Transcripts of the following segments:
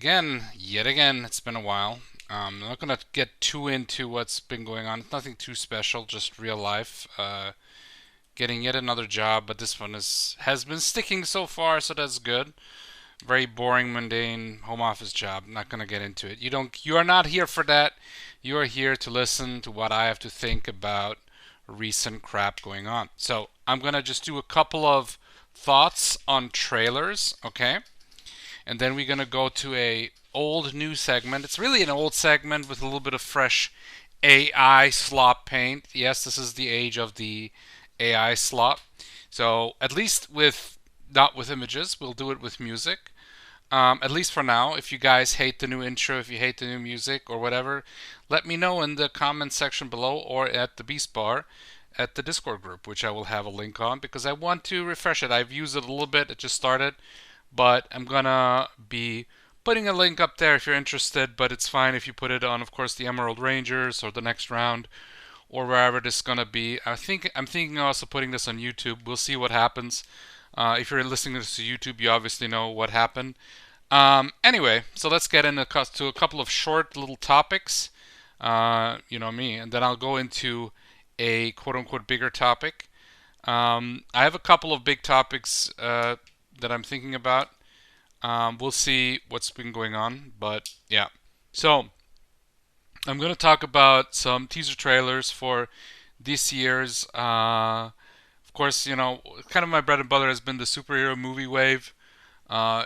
yet again, it's been a while. I'm not gonna get too into what's been going on. It's nothing too special, just real life. Getting yet another job, but this one has been sticking so far, so that's good. Very boring, mundane home office job. Not gonna get into it. You are not here for that. You are here to listen to what I have to think about recent crap going on. So I'm gonna just do a couple of thoughts on trailers, okay? And then we're gonna go to a old new segment. It's really an old segment with a little bit of fresh AI slop paint. Yes, this is the age of the AI slop. So at least with not with images, we'll do it with music. At least for now. If you guys hate the new intro, if you hate the new music or whatever, let me know in the comments section below or at the Beast Bar at the Discord group, which I will have a link on because I want to refresh it. I've used it a little bit. It just started, but I'm gonna be putting a link up there if you're interested. But it's fine if you put it on, of course, the Emerald Rangers or the next round or wherever this is gonna be. I'm thinking also putting this on YouTube. We'll see what happens. If you're listening to this to YouTube, you obviously know what happened. Anyway, so let's get into to a couple of short little topics. You know me, and then I'll go into a quote unquote bigger topic. I have a couple of big topics that I'm thinking about. We'll see what's been going on, but yeah. So I'm going to talk about some teaser trailers for this year's. Of course, you know, kind of my bread and butter has been the superhero movie wave.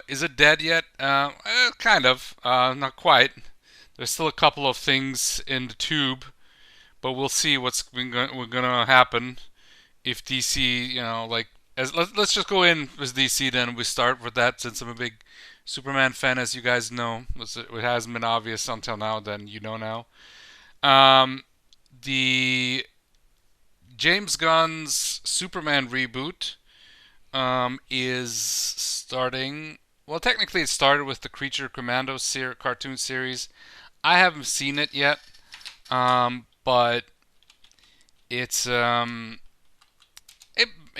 Is it dead yet? Kind of. Not quite. There's still a couple of things in the tube, but we'll see what's gonna happen if DC, you know, like let's just go in with DC then. We start with that since I'm a big Superman fan, as you guys know. It hasn't been obvious until now. Then you know now. The James Gunn's Superman reboot is starting. Well, technically, it started with the Creature Commando cartoon series. I haven't seen it yet, but it's it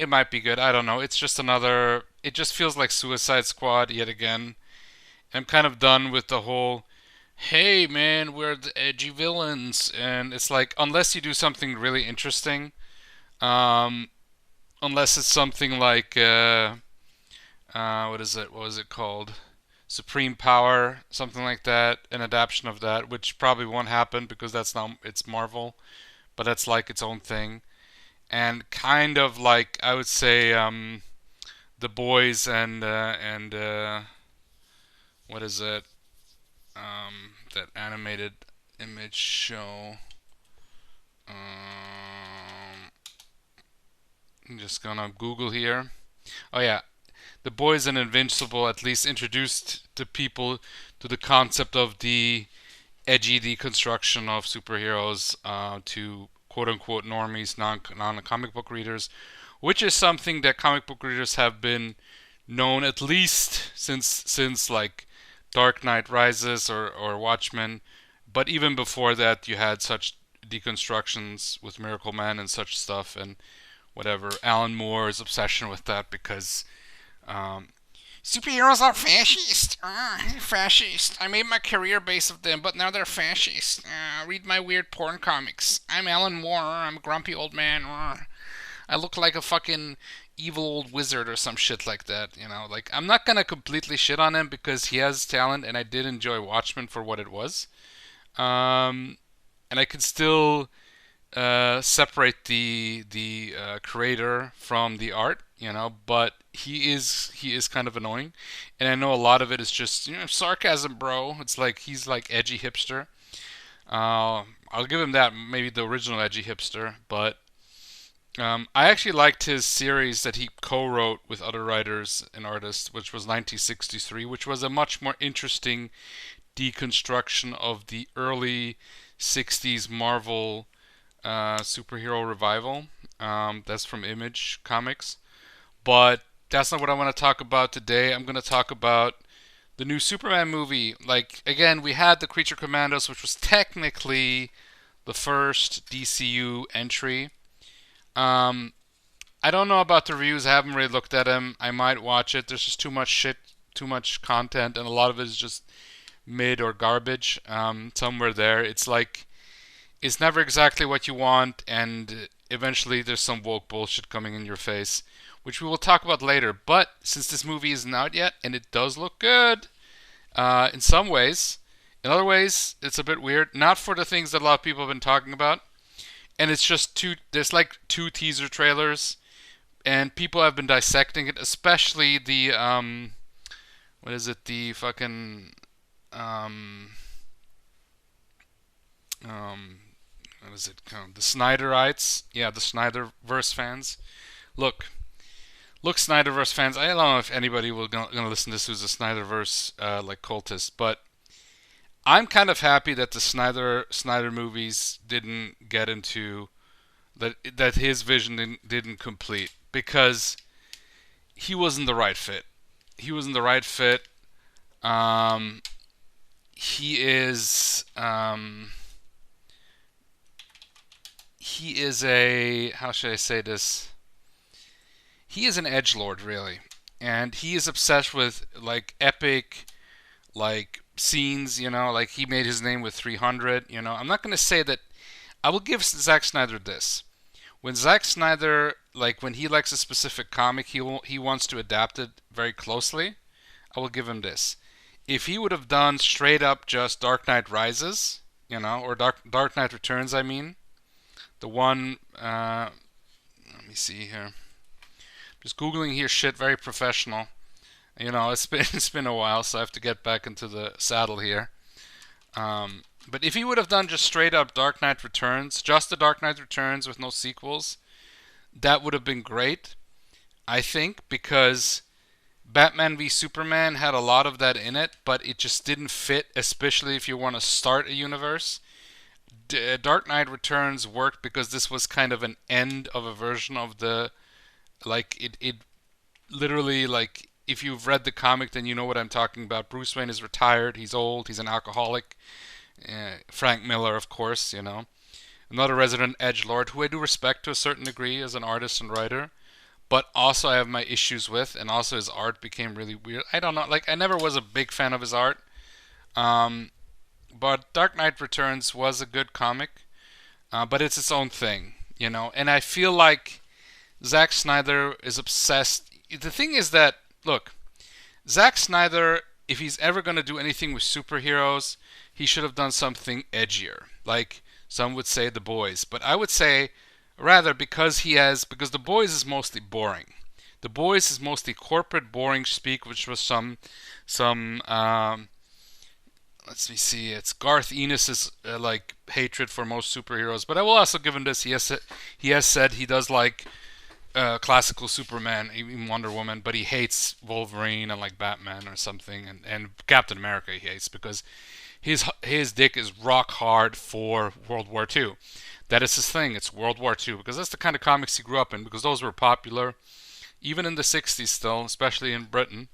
might be good. I don't know. It's just another. It just feels like Suicide Squad yet again. I'm kind of done with the whole. Hey man, we're the edgy villains, and it's like unless you do something really interesting, um, unless it's something like what is it? What was it called? Supreme Power, something like that, an adaptation of that, which probably won't happen because that's not it's Marvel, but that's like its own thing, and kind of like I would say the boys and what is it? That animated image show. I'm just gonna Google here. Oh yeah, the boys and Invincible at least introduced the people to the concept of the edgy deconstruction of superheroes to quote unquote normies, non comic book readers, which is something that comic book readers have been known at least since like Dark Knight Rises or Watchmen, but even before that you had such deconstructions with Miracle Man and such stuff and whatever Alan Moore's obsession with that because um, superheroes are fascist. Fascist. I made my career base of them, but now they're fascist. Read my weird porn comics. I'm Alan Moore. I'm a grumpy old man. I look like a fucking evil old wizard or some shit like that. You know, like I'm not gonna completely shit on him because he has talent, and I did enjoy Watchmen for what it was. And I could still separate the creator from the art, you know. But he is kind of annoying, and I know a lot of it is just sarcasm, bro. It's like he's like edgy hipster. I'll give him that, maybe the original edgy hipster, but I actually liked his series that he co-wrote with other writers and artists, which was 1963, which was a much more interesting deconstruction of the early 60s Marvel superhero revival. That's from Image Comics. But that's not what I want to talk about today. I'm going to talk about the new Superman movie. Like, again, we had the Creature Commandos, which was technically the first DCU entry. Um, I don't know about the reviews. I haven't really looked at them. I might watch it. There's just too much shit, too much content, and a lot of it is just mid or garbage, somewhere there. It's like it's never exactly what you want, and eventually there's some woke bullshit coming in your face, which we will talk about later. But since this movie isn't out yet, and it does look good in some ways, in other ways it's a bit weird. Not for the things that a lot of people have been talking about, and it's just two. There's like two teaser trailers, and people have been dissecting it, especially the what is it? The fucking um um what is it called? The Snyderites. Yeah, the Snyderverse fans. Look, look, Snyderverse fans. I don't know if anybody will gonna listen to this who's a Snyderverse like cultist, but I'm kind of happy that the Snyder movies didn't get into that his vision didn't complete because he wasn't the right fit. He wasn't the right fit. Um, he is he is a, how should I say this? He is an edgelord, really, and he is obsessed with like epic, like scenes. Like he made his name with 300. I'm not gonna say that. I will give Zack Snyder this. When Zack Snyder, like when he likes a specific comic, he wants to adapt it very closely. I will give him this. If he would have done straight up just Dark Knight Rises, or Dark Knight Returns, I mean, the one. Let me see here. Just googling here, shit, very professional. It's been it's been a while, so I have to get back into the saddle here. But if he would have done just straight up Dark Knight Returns, just the Dark Knight Returns with no sequels, that would have been great, I think, because Batman v Superman had a lot of that in it, but it just didn't fit, especially if you want to start a universe. Dark Knight Returns worked because this was kind of an end of a version of the, like, it literally, like, if you've read the comic, then you know what I'm talking about. Bruce Wayne is retired, he's old, he's an alcoholic. Frank Miller, of course, another resident edgelord who I do respect to a certain degree as an artist and writer, but also I have my issues with, and also his art became really weird. I don't know, like I never was a big fan of his art, um, but Dark Knight Returns was a good comic, but it's its own thing, and I feel like Zack Snyder is obsessed. The thing is that, look, Zack Snyder, if he's ever going to do anything with superheroes, he should have done something edgier. Like some would say The Boys, but I would say rather because The Boys is mostly boring. The Boys is mostly corporate boring speak, which was some let's me see, it's Garth Ennis's like hatred for most superheroes. But I will also give him this. He has said he does like classical Superman, even Wonder Woman, but he hates Wolverine and like Batman or something, and Captain America he hates because his dick is rock hard for World War II. That is his thing. It's World War II because that's the kind of comics he grew up in, because those were popular even in the 60s still, especially in Britain.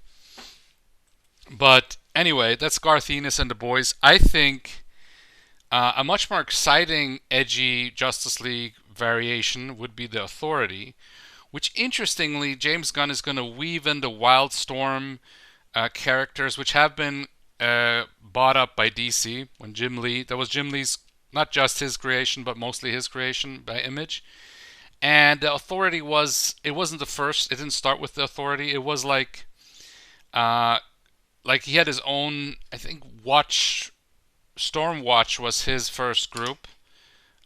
But anyway, that's Garth Ennis and the Boys. I think a much more exciting, edgy Justice League variation would be The Authority, which interestingly, James Gunn is going to weave in the Wildstorm characters, which have been bought up by DC when Jim Lee, that was Jim Lee's, not just his creation, but mostly his creation by Image. And the Authority it wasn't the first, it didn't start with the Authority. It was like he had his own, I think Stormwatch was his first group.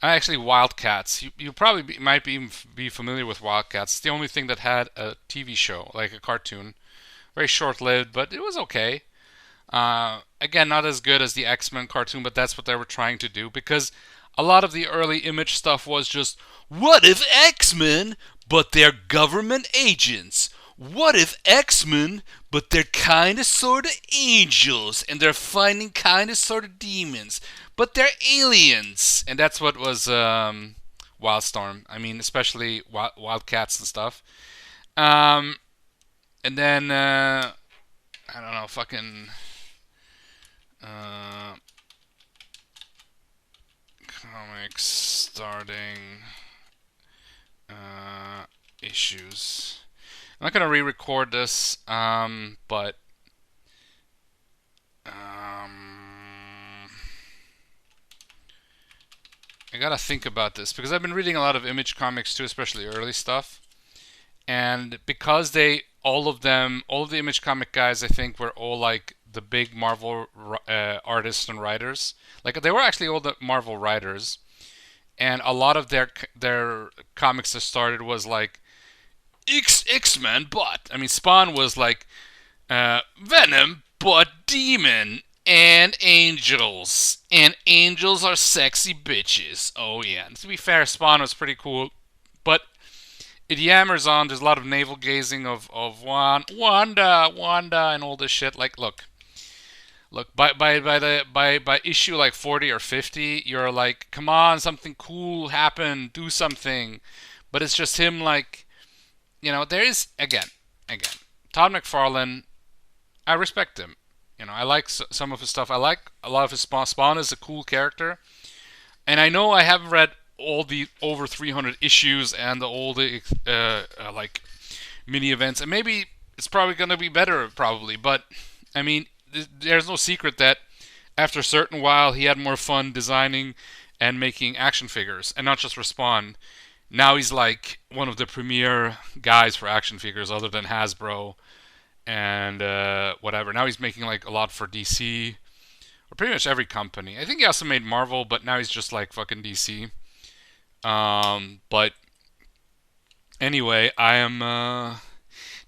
Actually, Wildcats. You probably might be familiar with Wildcats. It's the only thing that had a TV show, like a cartoon. Very short-lived, but it was okay. Again, not as good as the X-Men cartoon, but that's what they were trying to do, because a lot of the early Image stuff was just, what if X-Men, but they're government agents? What if X-Men, but they're kinda sorta angels, and they're fighting kinda sorta demons, but they're aliens? And that's what was Wildstorm. I mean, especially Wildcats and stuff. And then, I don't know, fucking comics starting issues. I'm not gonna re-record this, but I gotta think about this because I've been reading a lot of Image comics too, especially early stuff. And because all of the Image comic guys, I think, were all like the big Marvel artists and writers. Like they were actually all the Marvel writers, and a lot of their comics that started was like X-Men, but I mean Spawn was like Venom, but demon and angels are sexy bitches. Oh yeah. And to be fair, Spawn was pretty cool, but it yammers on. There's a lot of navel gazing of Wanda, and all this shit. Like, look. By issue like 40 or 50, you're like, come on, something cool happened, do something. But it's just him like, there is again, Todd McFarlane. I respect him. I like some of his stuff. I like a lot of his Spawn. Spawn is a cool character, and I know I haven't read all the over 300 issues and all the like mini events, and maybe it's probably going to be better, probably. But I mean, there's no secret that after a certain while, he had more fun designing and making action figures, and not just Respawn. Now he's like one of the premier guys for action figures, other than Hasbro and whatever. Now he's making like a lot for DC or pretty much every company. I think he also made Marvel, but now he's just like fucking DC. But anyway, I am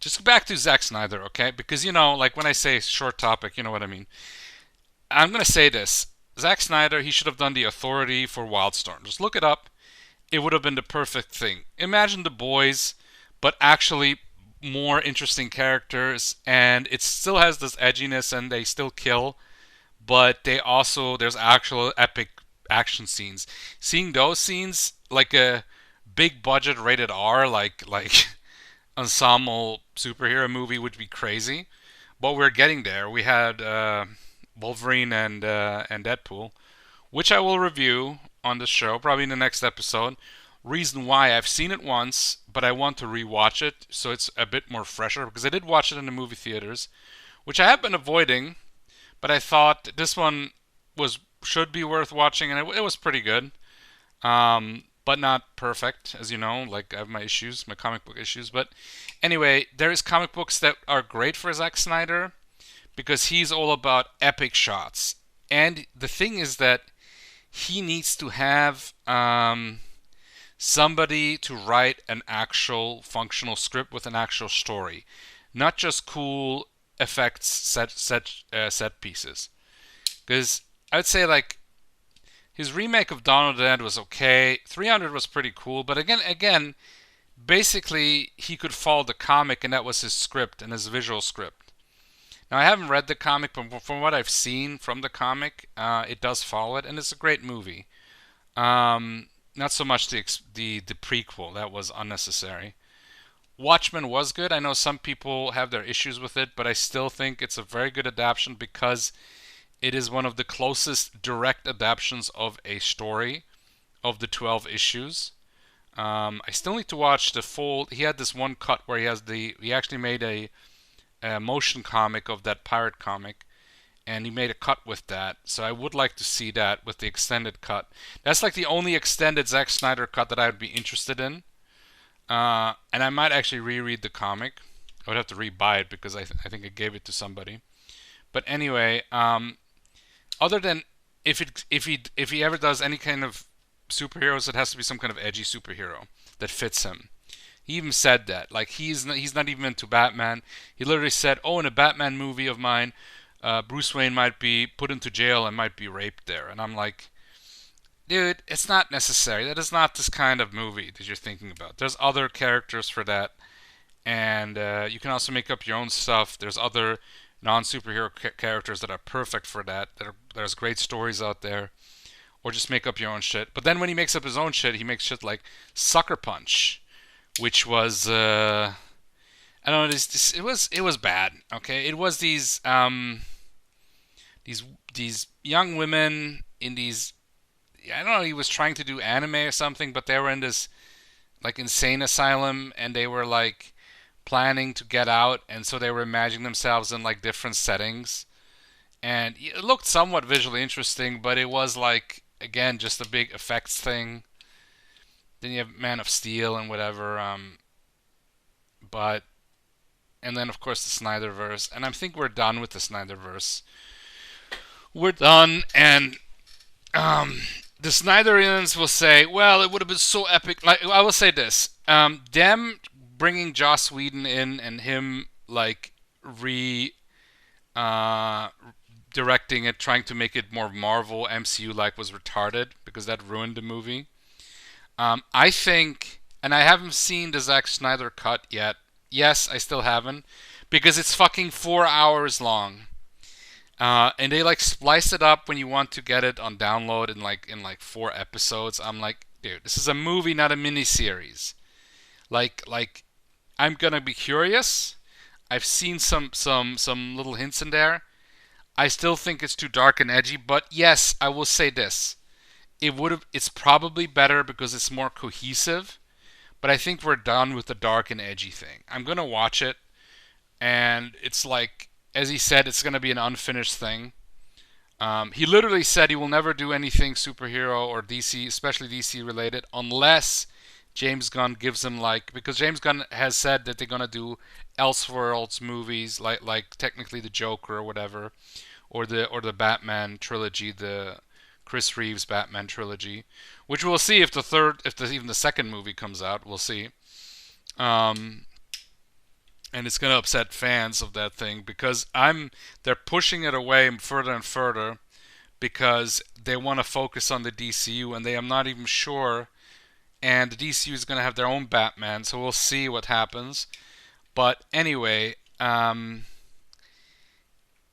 just back to Zack Snyder, okay? Because like when I say short topic, you know what I mean. I'm gonna say this: Zack Snyder, he should have done the Authority for Wildstorm. Just look it up. It would have been the perfect thing. Imagine the boys, but actually more interesting characters, and it still has this edginess, and they still kill, but there's actual epic action scenes. Seeing those scenes, like a big budget rated R, like ensemble superhero movie, would be crazy. But we're getting there. We had Wolverine and Deadpool, which I will review on the show probably in the next episode. Reason why: I've seen it once, but I want to rewatch it so it's a bit more fresher, because I did watch it in the movie theaters, which I have been avoiding, but I thought this one was should be worth watching, and it was pretty good. But not perfect, as you know. Like, I have my issues, my comic book issues. But anyway, there is comic books that are great for Zack Snyder because he's all about epic shots. And the thing is that he needs to have somebody to write an actual functional script with an actual story, not just cool effects set pieces. Because I would say like his remake of Dawn of the Dead was okay. 300 was pretty cool, but again, basically he could follow the comic, and that was his script and his visual script. Now I haven't read the comic, but from what I've seen from the comic, it does follow it, and it's a great movie. Not so much the prequel, that was unnecessary. Watchmen was good. I know some people have their issues with it, but I still think it's a very good adaptation because it is one of the closest direct adaptations of a story of the 12 issues. I still need to watch the full. He had this one cut where he actually made a motion comic of that pirate comic, and he made a cut with that. So I would like to see that with the extended cut. That's like the only extended Zack Snyder cut that I would be interested in. And I might actually reread the comic. I would have to rebuy it because I think I gave it to somebody. But anyway, other than if he ever does any kind of superheroes, it has to be some kind of edgy superhero that fits him. He even said that. Like, he's not even into Batman. He literally said, "Oh, in a Batman movie of mine, Bruce Wayne might be put into jail and might be raped there." And I'm like, dude, it's not necessary. That is not this kind of movie that you're thinking about. There's other characters for that, and you can also make up your own stuff. There's other non-superhero characters that are perfect for that. There's great stories out there, or just make up your own shit. But then when he makes up his own shit, he makes shit like Sucker Punch, which was I don't know. It was bad. Okay, it was these young women in these. I don't know. He was trying to do anime or something, but they were in this like insane asylum, and they were like planning to get out, and so they were imagining themselves in like different settings, and it looked somewhat visually interesting, but it was like again, just a big effects thing. Then you have Man of Steel and whatever. But and then of course the Snyderverse, and I think we're done with the Snyderverse. We're done, and um, the Snyderians will say, "Well, it would have been so epic." Like I will say this: them bringing Joss Whedon in and him like re uh, directing it, trying to make it more Marvel MCU like, was retarded because that ruined the movie. I think, and I haven't seen the Zack Snyder cut yet. Yes, I still haven't because it's fucking 4 hours long. And they like splice it up when you want to get it on download in like 4 episodes. I'm like, dude, this is a movie, not a miniseries. Like I'm gonna be curious. I've seen some little hints in there. I still think it's too dark and edgy, but yes, I will say this. It's probably better because it's more cohesive, but I think we're done with the dark and edgy thing. I'm going to watch it, and it's like as he said, it's going to be an unfinished thing. He literally said he will never do anything superhero or DC, especially DC related, unless James Gunn gives him like, because James Gunn has said that they're gonna do Elseworlds movies, like technically the Joker or whatever, or the Batman trilogy, the Chris Reeves Batman trilogy, which we'll see if the third, if even the second movie comes out, we'll see. Um, and it's gonna upset fans of that thing because they're pushing it away further and further because they want to focus on the DCU, and I'm not even sure. And the DCU is gonna have their own Batman, so we'll see what happens. But anyway,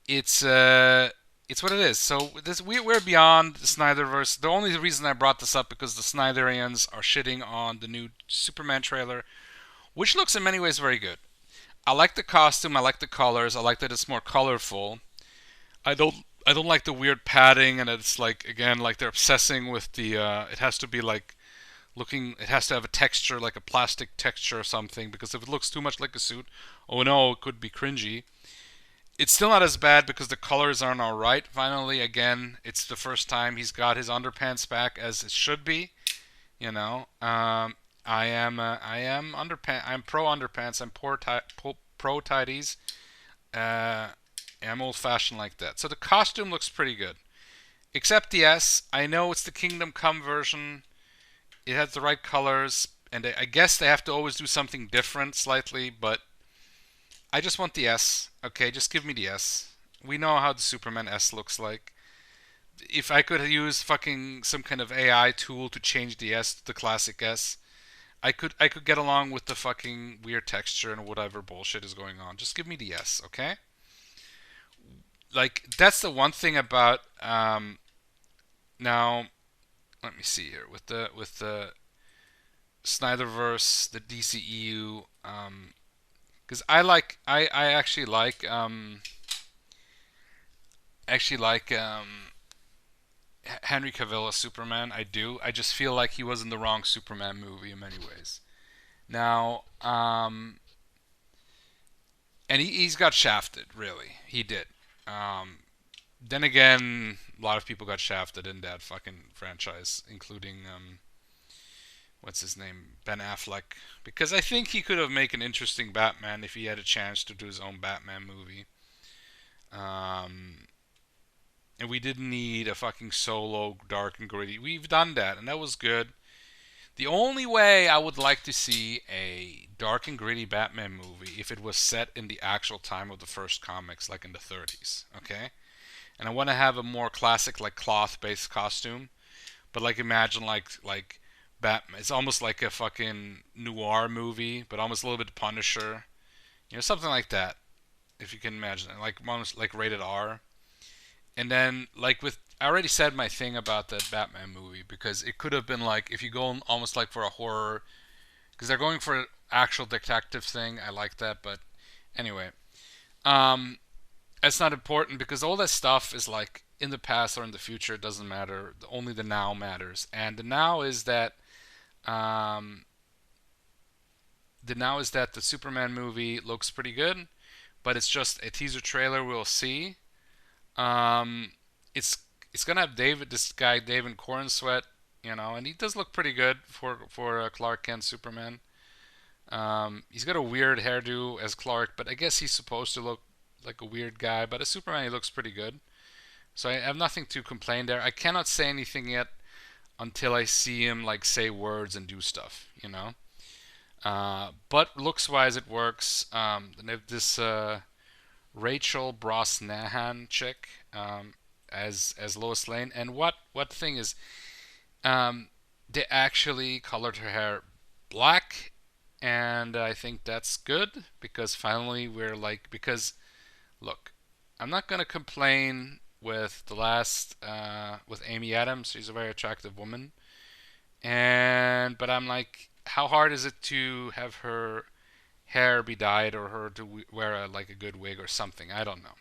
it's what it is. So we're beyond the Snyderverse. The only reason I brought this up because the Snyderians are shitting on the new Superman trailer, which looks in many ways very good. I like the costume. I like the colors. I like that it's more colorful. I don't. I don't like the weird padding, and it's like again like they're obsessing with the. It has to be like looking. It has to have a texture like a plastic texture or something because if it looks too much like a suit, oh no, it could be cringy. It's still not as bad because the colors aren't all right. Finally, again, it's the first time he's got his underpants back as it should be. You know, I am underpants. I'm pro underpants. I'm pro tighties. Uh, I'm old fashioned like that. So the costume looks pretty good. Except yes, I know it's the Kingdom Come version. It has the right colors, and I guess they have to always do something different slightly, but I just want the S. Okay, just give me the S. We know how the Superman S looks like. If I could use fucking some kind of AI tool to change the S to the classic S, I could get along with the fucking weird texture and whatever bullshit is going on. Just give me the S, okay? Like that's the one thing about now. Let me see here with the Snyderverse, the DCEU. Because I actually like Henry Cavill as Superman. I do. I just feel like he was in the wrong Superman movie in many ways. Now, and he's got shafted. Really, he did. Um, then again, a lot of people got shafted in that fucking franchise, including what's his name, Ben Affleck, because I think he could have made an interesting Batman if he had a chance to do his own Batman movie. Um, and we didn't need a fucking solo dark and gritty. We've done that, and that was good. The only way I would like to see a dark and gritty Batman movie if it was set in the actual time of the first comics, like in the 30s. Okay, and I want to have a more classic, like cloth-based costume. But like imagine like Batman. It's almost like a fucking noir movie, but almost a little bit Punisher. Something like that. If you can imagine it, like almost like rated R. And then like with I already said my thing about that Batman movie because it could have been like if you go almost like for a horror because they're going for an actual detective thing. I like that, but anyway, um, it's not important because all that stuff is like in the past or in the future. It doesn't matter. Only the now matters, and um, the now is that the Superman movie looks pretty good, but it's just a teaser trailer. We'll see. Um, it's He's gonna have this guy David Cornsweet, and he does look pretty good for Clark Kent Superman. He's got a weird hairdo as Clark, but I guess he's supposed to look like a weird guy. But as Superman, he looks pretty good. So I have nothing to complain there. I cannot say anything yet until I see him like say words and do stuff. But looks wise, it works. They have this Rachel Brosnahan chick as Lois Lane, and what thing is, they actually colored her hair black, and I think that's good because finally we're like because look, I'm not gonna complain with the last with Amy Adams. She's a very attractive woman, but I'm like, how hard is it to have her hair be dyed or her to wear like a good wig or something? I don't know.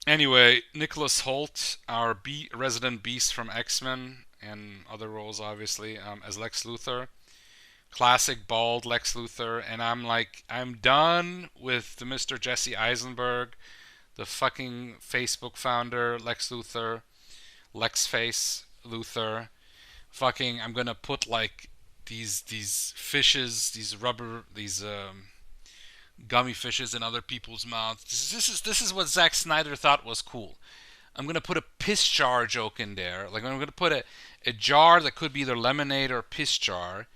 Anyway, Nicholas Hoult, our resident Beast from X-Men and other roles, obviously, as Lex Luthor. Classic bald Lex Luthor, and I'm like, I'm done with the Mr. Jesse Eisenberg, the fucking Facebook founder, Lex Luthor, Lex Face Luthor. Fucking, I'm gonna put like these fishes, these gummy fishes in other people's mouths. This is what Zack Snyder thought was cool. I'm gonna put a piss jar joke in there. Like I'm gonna put a jar that could be either lemonade or piss jar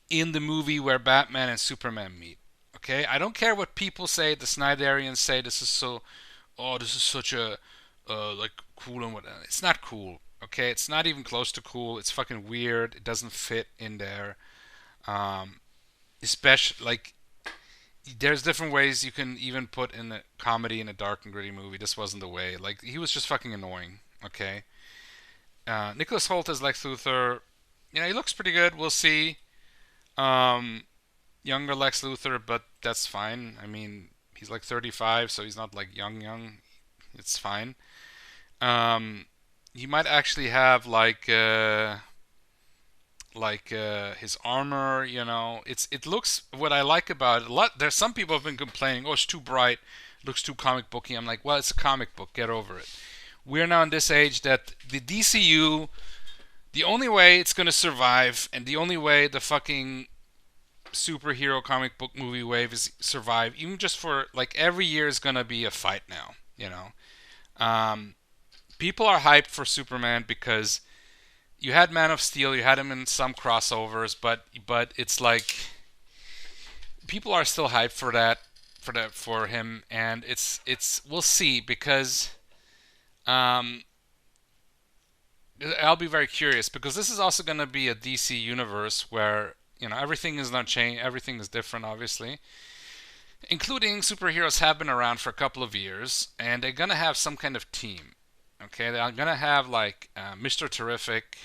in the movie where Batman and Superman meet. Okay, I don't care what people say. The Snyderians say this is so. Oh, this is such a like cool and whatnot. It's not cool. Okay, it's not even close to cool. It's fucking weird. It doesn't fit in there. Um, Especially like there's different ways you can even put in a comedy in a dark and gritty movie. This wasn't the way. Like he was just fucking annoying. Okay. Nicholas Hoult as Lex Luthor. He looks pretty good. We'll see. Um, Younger Lex Luthor, but that's fine. I mean, he's like 35, so he's not like young. It's fine. Um, he might actually have his armor. It looks what I like about it. A lot. There's some people have been complaining, oh, it's too bright, looks too comic booky. I'm like, well, it's a comic book. Get over it. We're now in this age that the DCU, the only way it's gonna survive, and the only way the fucking superhero comic book movie wave is survive, even just for like every year is gonna be a fight now. Um, People are hyped for Superman because you had Man of Steel, you had him in some crossovers, but it's like people are still hyped for him, and it's we'll see because um, I'll be very curious because this is also going to be a DC universe where everything is not changed, everything is different, obviously, including superheroes have been around for a couple of years, and they're going to have some kind of team. Okay, they're going to have like Mr. Terrific,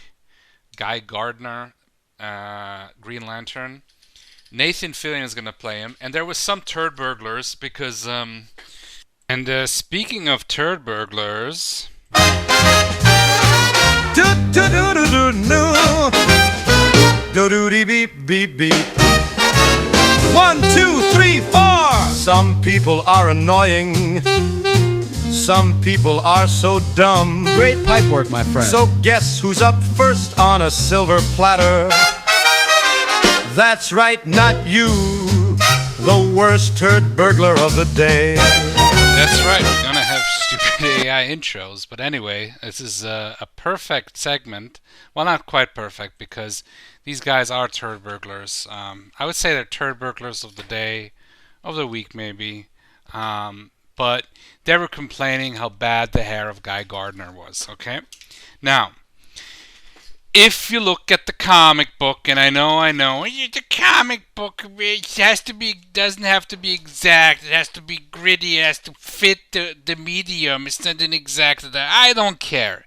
Guy Gardner, Green Lantern. Nathan Fillion is going to play him, and there was some turd burglars because and speaking of turd burglars. Beep beep beep. 1, 2, 3, 4. Some people are annoying. Some people are so dumb. Great pipe work, my friend. So guess who's up first on a silver platter? That's right, not you. The worst turd burglar of the day. That's right, we're gonna have stupid AI intros. But anyway, this is a perfect segment. Well, not quite perfect because these guys are turd burglars. I would say they're turd burglars of the day, of the week maybe. But they were complaining how bad the hair of Guy Gardner was. Okay, now if you look at the comic book, and I know, the comic book doesn't have to be exact. It has to be gritty. It has to fit the medium. It's not an exact. I don't care.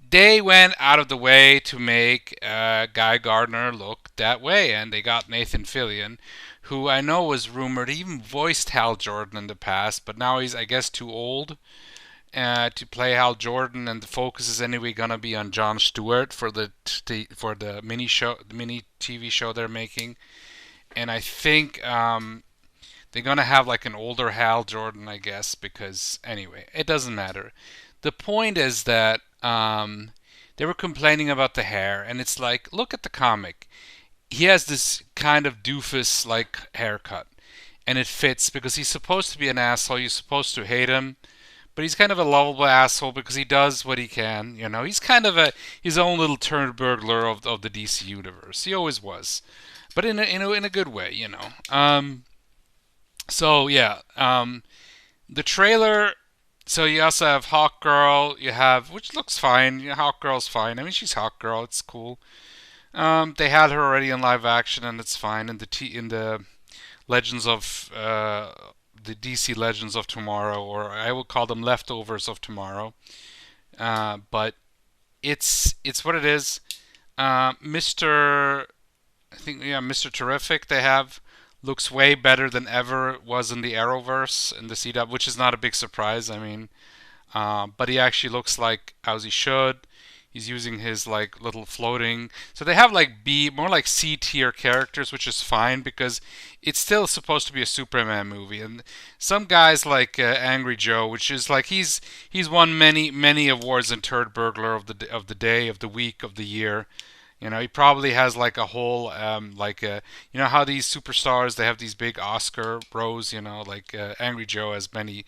They went out of the way to make Guy Gardner look that way, and they got Nathan Fillion, who I know was rumored. He even voiced Hal Jordan in the past, but now he's, I guess, too old to play Hal Jordan, and the focus is anyway gonna be on Jon Stewart for the mini TV show they're making. And I think They're gonna have like an older Hal Jordan, I guess, because anyway, it doesn't matter. The point is that they were complaining about the hair, and it's like, look at the comic. He has this kind of doofus like haircut, and it fits because he's supposed to be an asshole. You're supposed to hate him, but he's kind of a lovable asshole because he does what he can. You know, he's kind of his own little turd burglar of the DC universe. He always was, but in a good way. You know. So yeah, the trailer. So you also have Hawk Girl. You have, which looks fine. Yeah, Hawk Girl's fine. I mean, she's Hawk Girl. It's cool. They had her already in live action, and it's fine. In the Legends of the DC Legends of Tomorrow, or I will call them Leftovers of Tomorrow. But it's what it is. Mister, I think yeah, Mister Terrific. They have looks way better than ever it was in the Arrowverse in the CW, which is not a big surprise. I mean, but he actually looks like as he should. He's using his like little floating. So they have like B, more like C tier characters, which is fine because it's still supposed to be a Superman movie. And some guys like Angry Joe, which is like he's won many awards in Turd Burglar of the day, of the week, of the year. You know, he probably has like a whole you know how these superstars they have these big Oscar rows. You know, like Angry Joe has many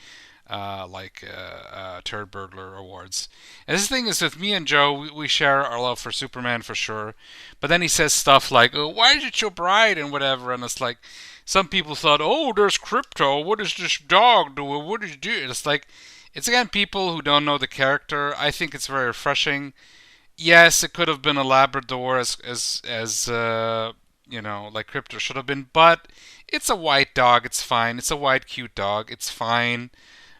Turd Burglar awards. And this thing is with me and Joe, we share our love for Superman for sure. But then he says stuff like, oh, "Why is it so bright?" and whatever, and it's like some people thought, "Oh, there's Crypto. What is this dog doing? What is he doing?" It's like it's again people who don't know the character. I think it's very refreshing. Yes, it could have been a Labrador as you know, like Crypto should have been, but it's a white dog. It's fine. It's a white cute dog. It's fine.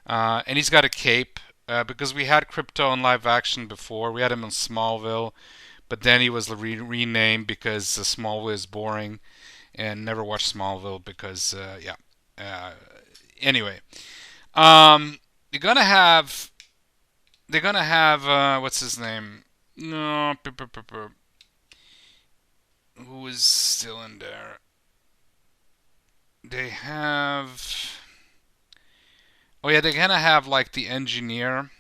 And he's got a cape because we had Crypto in live action before. We had him in Smallville, but then he was renamed because Smallville is boring, and never watched Smallville because yeah. Uh, anyway, um, they're gonna have what's his name? No, who is still in there? They have. Oh yeah, they're gonna have like the engineer,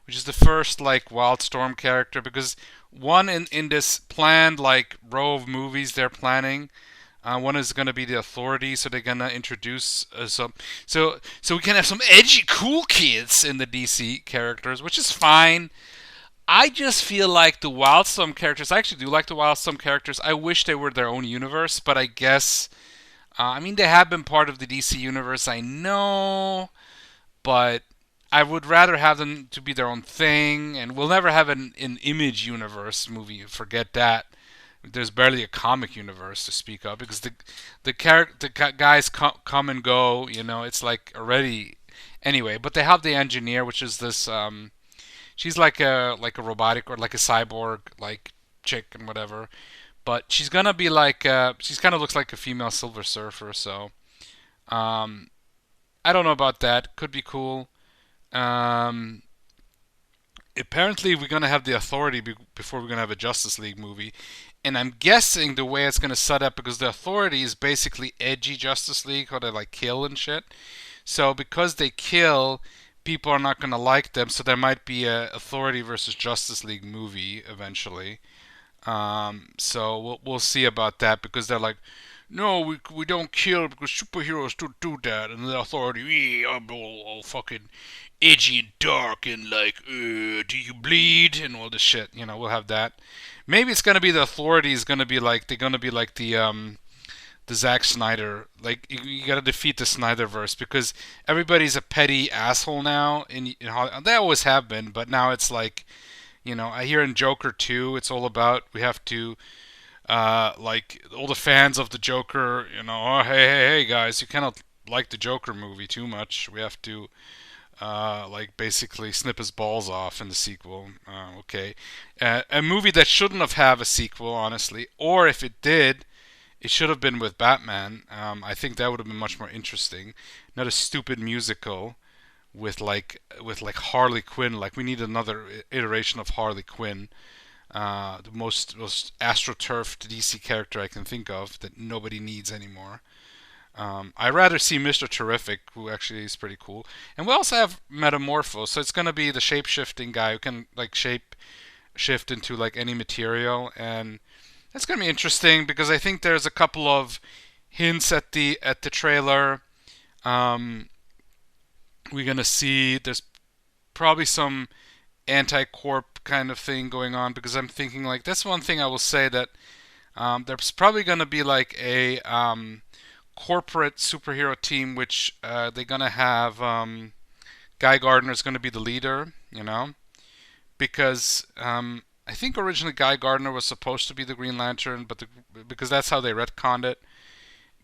which is the first like Wildstorm character because one in this planned like row of movies they're planning. One is gonna be the Authority, so they're gonna introduce so we can have some edgy cool kids in the DC characters, which is fine. I just feel like the Wildstorm characters. I actually do like the Wildstorm characters. I wish they were their own universe, but I guess I mean they have been part of the DC universe. I know, but I would rather have them to be their own thing. And we'll never have an Image universe movie. Forget that. There's barely a comic universe to speak of because the guys come and go. You know, it's like already anyway. But they have the engineer, which is this. She's like a robotic or like a cyborg like chick and whatever. But she's gonna be like she's kind of looks like a female Silver Surfer. So um, I don't know about that. Could be cool. Um, Apparently we're gonna have the Authority before we're gonna have a Justice League movie, and I'm guessing the way it's gonna set up because the Authority is basically edgy Justice League, how they like kill and shit. So because they kill, people are not gonna like them. So there might be a Authority versus Justice League movie eventually. So we'll see about that because they're like, no, we don't kill because superheroes don't do that, and the Authority, I'm all fucking edgy and dark and like, do you bleed and all this shit. You know, we'll have that. Maybe it's gonna be the Authority is gonna be like they're gonna be like the Zack Snyder. Like you gotta defeat the Snyderverse because everybody's a petty asshole now. In Hollywood. They always have been, but now it's like, you know, I hear in Joker 2, it's all about we have to like all the fans of the Joker, you know, oh hey guys, you cannot like the Joker movie too much. We have to like basically snip his balls off in the sequel. Okay, a movie that shouldn't have a sequel, honestly, or if it did, it should have been with Batman. I think that would have been much more interesting. Not a stupid musical with like Harley Quinn. Like we need another iteration of Harley Quinn. The most astroturfed DC character I can think of that nobody needs anymore. I'd rather see Mr. Terrific, who actually is pretty cool. And we also have Metamorpho, so it's gonna be the shape shifting guy who can like shape shift into like any material, and that's gonna be interesting because I think there's a couple of hints at the trailer. Um, we're gonna see there's probably some anti-corp kind of thing going on because I'm thinking like that's one thing I will say that there's probably gonna be like a corporate superhero team which they're gonna have Guy Gardner is gonna be the leader, you know, because I think originally Guy Gardner was supposed to be the Green Lantern, but because that's how they retconned it.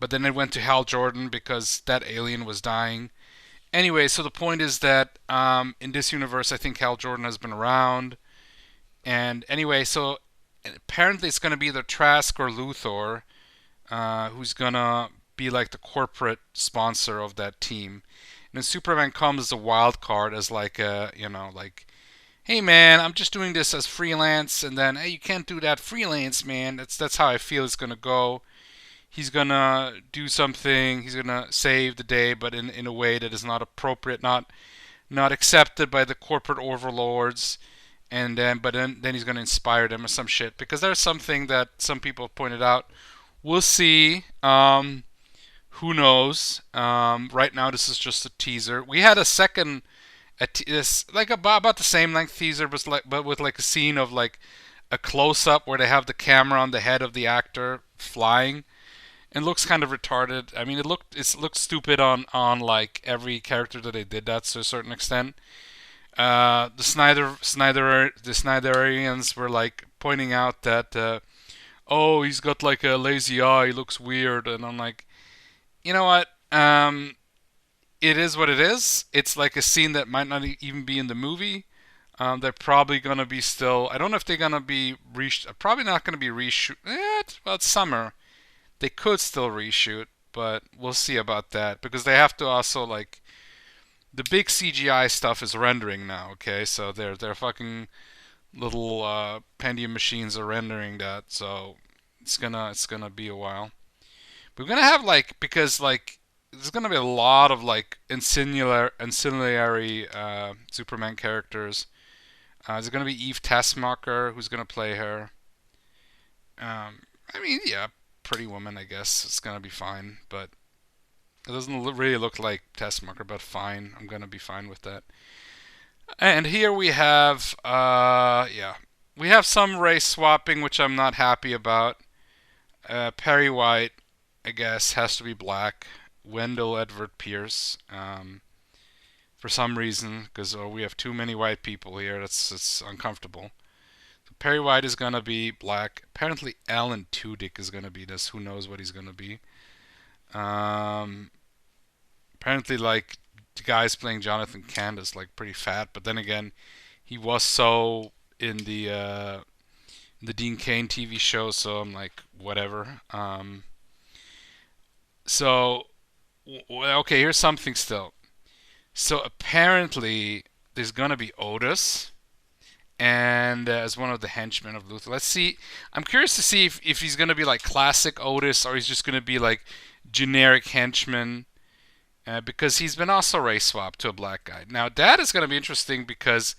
But then it went to Hal Jordan because that alien was dying. Anyway, so the point is that in this universe, I think Hal Jordan has been around. And anyway, so apparently it's going to be either Trask or Luthor who's going to be like the corporate sponsor of that team. And then Superman comes as a wild card, as like a, you know, like, hey man, I'm just doing this as freelance, and then hey, you can't do that freelance, man. That's how I feel it's gonna go. He's gonna do something. He's gonna save the day, but in a way that is not appropriate, not accepted by the corporate overlords. And then he's gonna inspire them or some shit. Because there's something that some people have pointed out. We'll see. Who knows? Right now, this is just a teaser. We had a second, this like about the same length teaser, but with like a scene of like a close up where they have the camera on the head of the actor flying. It looks kind of retarded. I mean, it looks stupid on like every character that they did that to a certain extent. The Snyderians were like pointing out that oh, he's got like a lazy eye, he looks weird, and I'm like, you know what? It is what it is. It's like a scene that might not even be in the movie. They're probably gonna be still. I don't know if they're gonna be probably not gonna be reshoot. Well, it's summer. They could still reshoot, but we'll see about that because they have to also like the big CGI stuff is rendering now. Okay, so their fucking little Pentium machines are rendering that, so it's gonna be a while. We're gonna have like because like there's gonna be a lot of like ancillary Superman characters. There's gonna be Eve Taskmacher who's gonna play her. I mean, yeah, Pretty Woman, I guess it's gonna be fine, but it doesn't really look like Taskmacher, but fine. I'm gonna be fine with that. And here we have, yeah, we have some race swapping, which I'm not happy about. Perry White, I guess, has to be black. Wendell Edward Pierce, for some reason, because oh, we have too many white people here. It's uncomfortable. So Perry White is gonna be black. Apparently, Alan Tudyk is gonna be this. Who knows what he's gonna be? Um, apparently, like the guy's playing Jonathan Kent is like pretty fat, but then again, he was so in the Dean Cain TV show, so I'm like whatever. So okay, here's something still. So apparently, there's gonna be Otis, and as one of the henchmen of Luthor. Let's see. I'm curious to see if he's gonna be like classic Otis or he's just gonna be like generic henchman. Because he's been also race swapped to a black guy. Now that is gonna be interesting because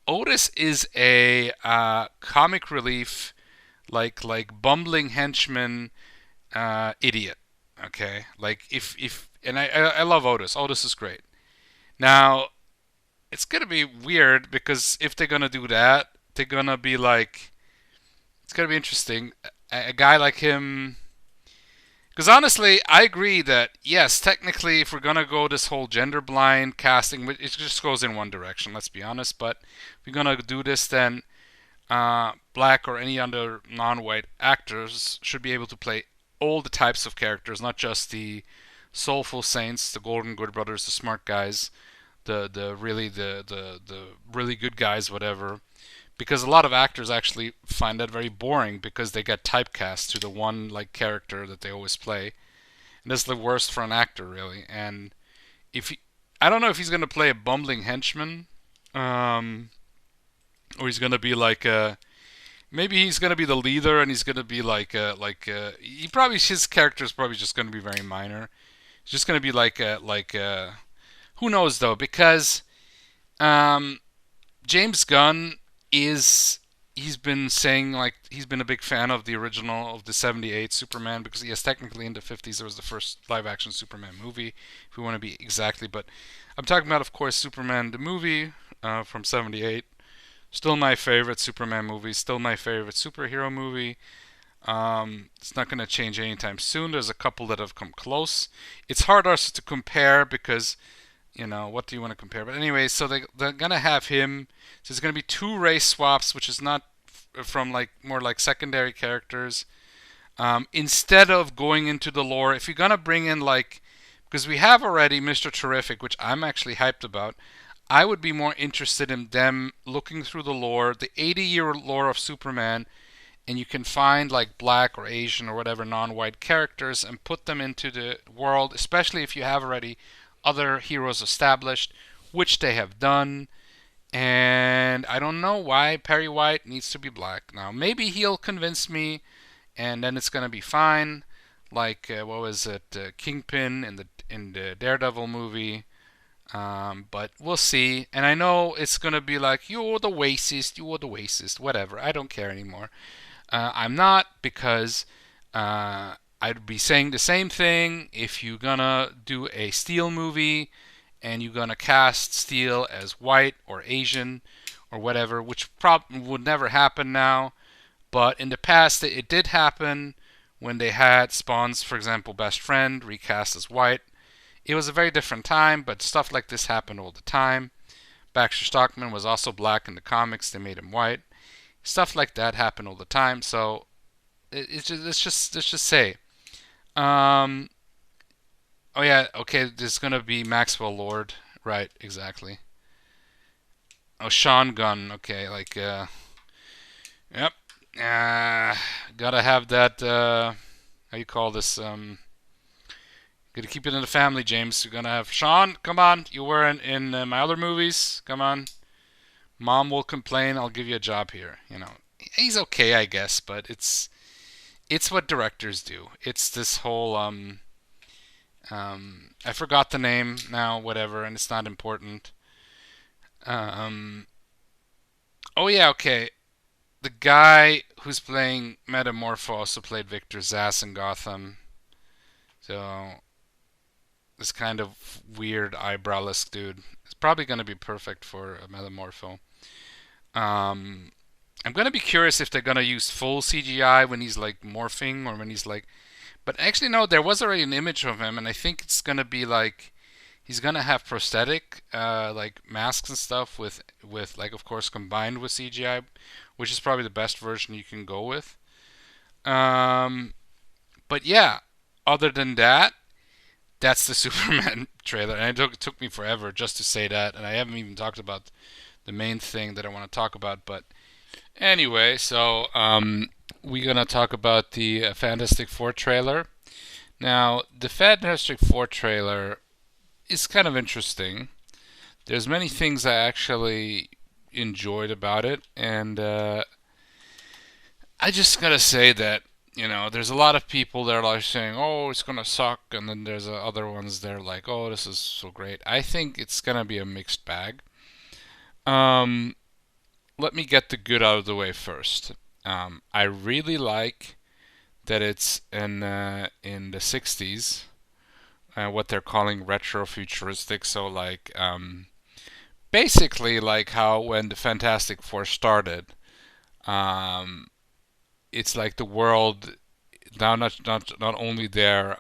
Otis is a comic relief, like bumbling henchman idiot. Okay, like if and I love Otis. Otis is great. Now it's gonna be weird because if they're gonna do that, they're gonna be like it's gonna be interesting. A guy like him. Because honestly, I agree that yes, technically, if we're gonna go this whole gender blind casting, it just goes in one direction. Let's be honest. But if we're gonna do this, then black or any other non-white actors should be able to play all the types of characters, not just the soulful saints, the golden good brothers, the smart guys, the really good guys, whatever. Because a lot of actors actually find that very boring because they get typecast to the one like character that they always play, and that's the worst for an actor really. And if he, I don't know if he's gonna play a bumbling henchman, or he's gonna be like a Maybe he's gonna be the leader, and he's gonna be he probably his character is probably just gonna be very minor. He's just gonna be who knows though, because um, James Gunn is he's been saying like he's been a big fan of the original of the 78 Superman because yes technically in the 50s there was the first live action Superman movie if we want to be exactly, but I'm talking about of course Superman the movie from 78. Still my favorite Superman movie, still my favorite superhero movie. It's not going to change anytime soon. There's a couple that have come close. It's hard also to compare because what do you want to compare? But anyway, so they're gonna have him. So there's gonna be two race swaps, which is not from like more like secondary characters. Instead of going into the lore, if you're gonna bring in because we have already Mr. Terrific, which I'm actually hyped about. I would be more interested in them looking through the lore, the 80-year lore of Superman, and you can find like black or Asian or whatever non-white characters and put them into the world, especially if you have already other heroes established, which they have done. And I don't know why Perry White needs to be black. Now, maybe he'll convince me, and then it's gonna be fine. Like what was it, Kingpin in the Daredevil movie. But we'll see. And I know it's gonna be like you're the racist, you're the racist, whatever. I don't care anymore. I'm not because I'd be saying the same thing if you're gonna do a Steel movie and you're gonna cast Steel as white or Asian or whatever, which probably would never happen now. But in the past, it did happen when they had Spawn's, for example, best friend recast as white. It was a very different time, but stuff like this happened all the time. Baxter Stockman was also black in the comics; they made him white. Stuff like that happened all the time. So let's just say. Um, oh yeah, okay. There's gonna be Maxwell Lord, right? Exactly. Oh, Sean Gunn. Okay, yep. Uh, Gotta have that. How you call this? Gotta keep it in the family, James. You're gonna have Sean. Come on, you were in my other movies. Come on. Mom will complain. I'll give you a job here. He's okay, I guess, but it's what directors do. It's this whole I forgot the name now, whatever, and it's not important. Um, oh yeah, okay. The guy who's playing Metamorpho also played Victor Zass in Gotham. So this kind of weird eyebrowless dude is probably going to be perfect for a Metamorpho. Um, I'm gonna be curious if they're gonna use full CGI when he's like morphing or when he's like. But actually, no. There was already an image of him, and I think it's gonna be like he's gonna have prosthetic like masks and stuff with like of course combined with CGI, which is probably the best version you can go with. Um, but yeah, other than that, that's the Superman trailer, and it took me forever just to say that, and I haven't even talked about the main thing that I want to talk about, but anyway, so we're gonna talk about the Fantastic Four trailer. Now, the Fantastic Four trailer is kind of interesting. There's many things I actually enjoyed about it, and I just gotta say that there's a lot of people that are like saying, "Oh, it's gonna suck," and then there's other ones that are like, "Oh, this is so great." I think it's gonna be a mixed bag. Um, Let me get the good out of the way first. I really like that it's in the 60s, what they're calling retrofuturistic. So basically like how when the Fantastic Four started, um, it's like the world now not only their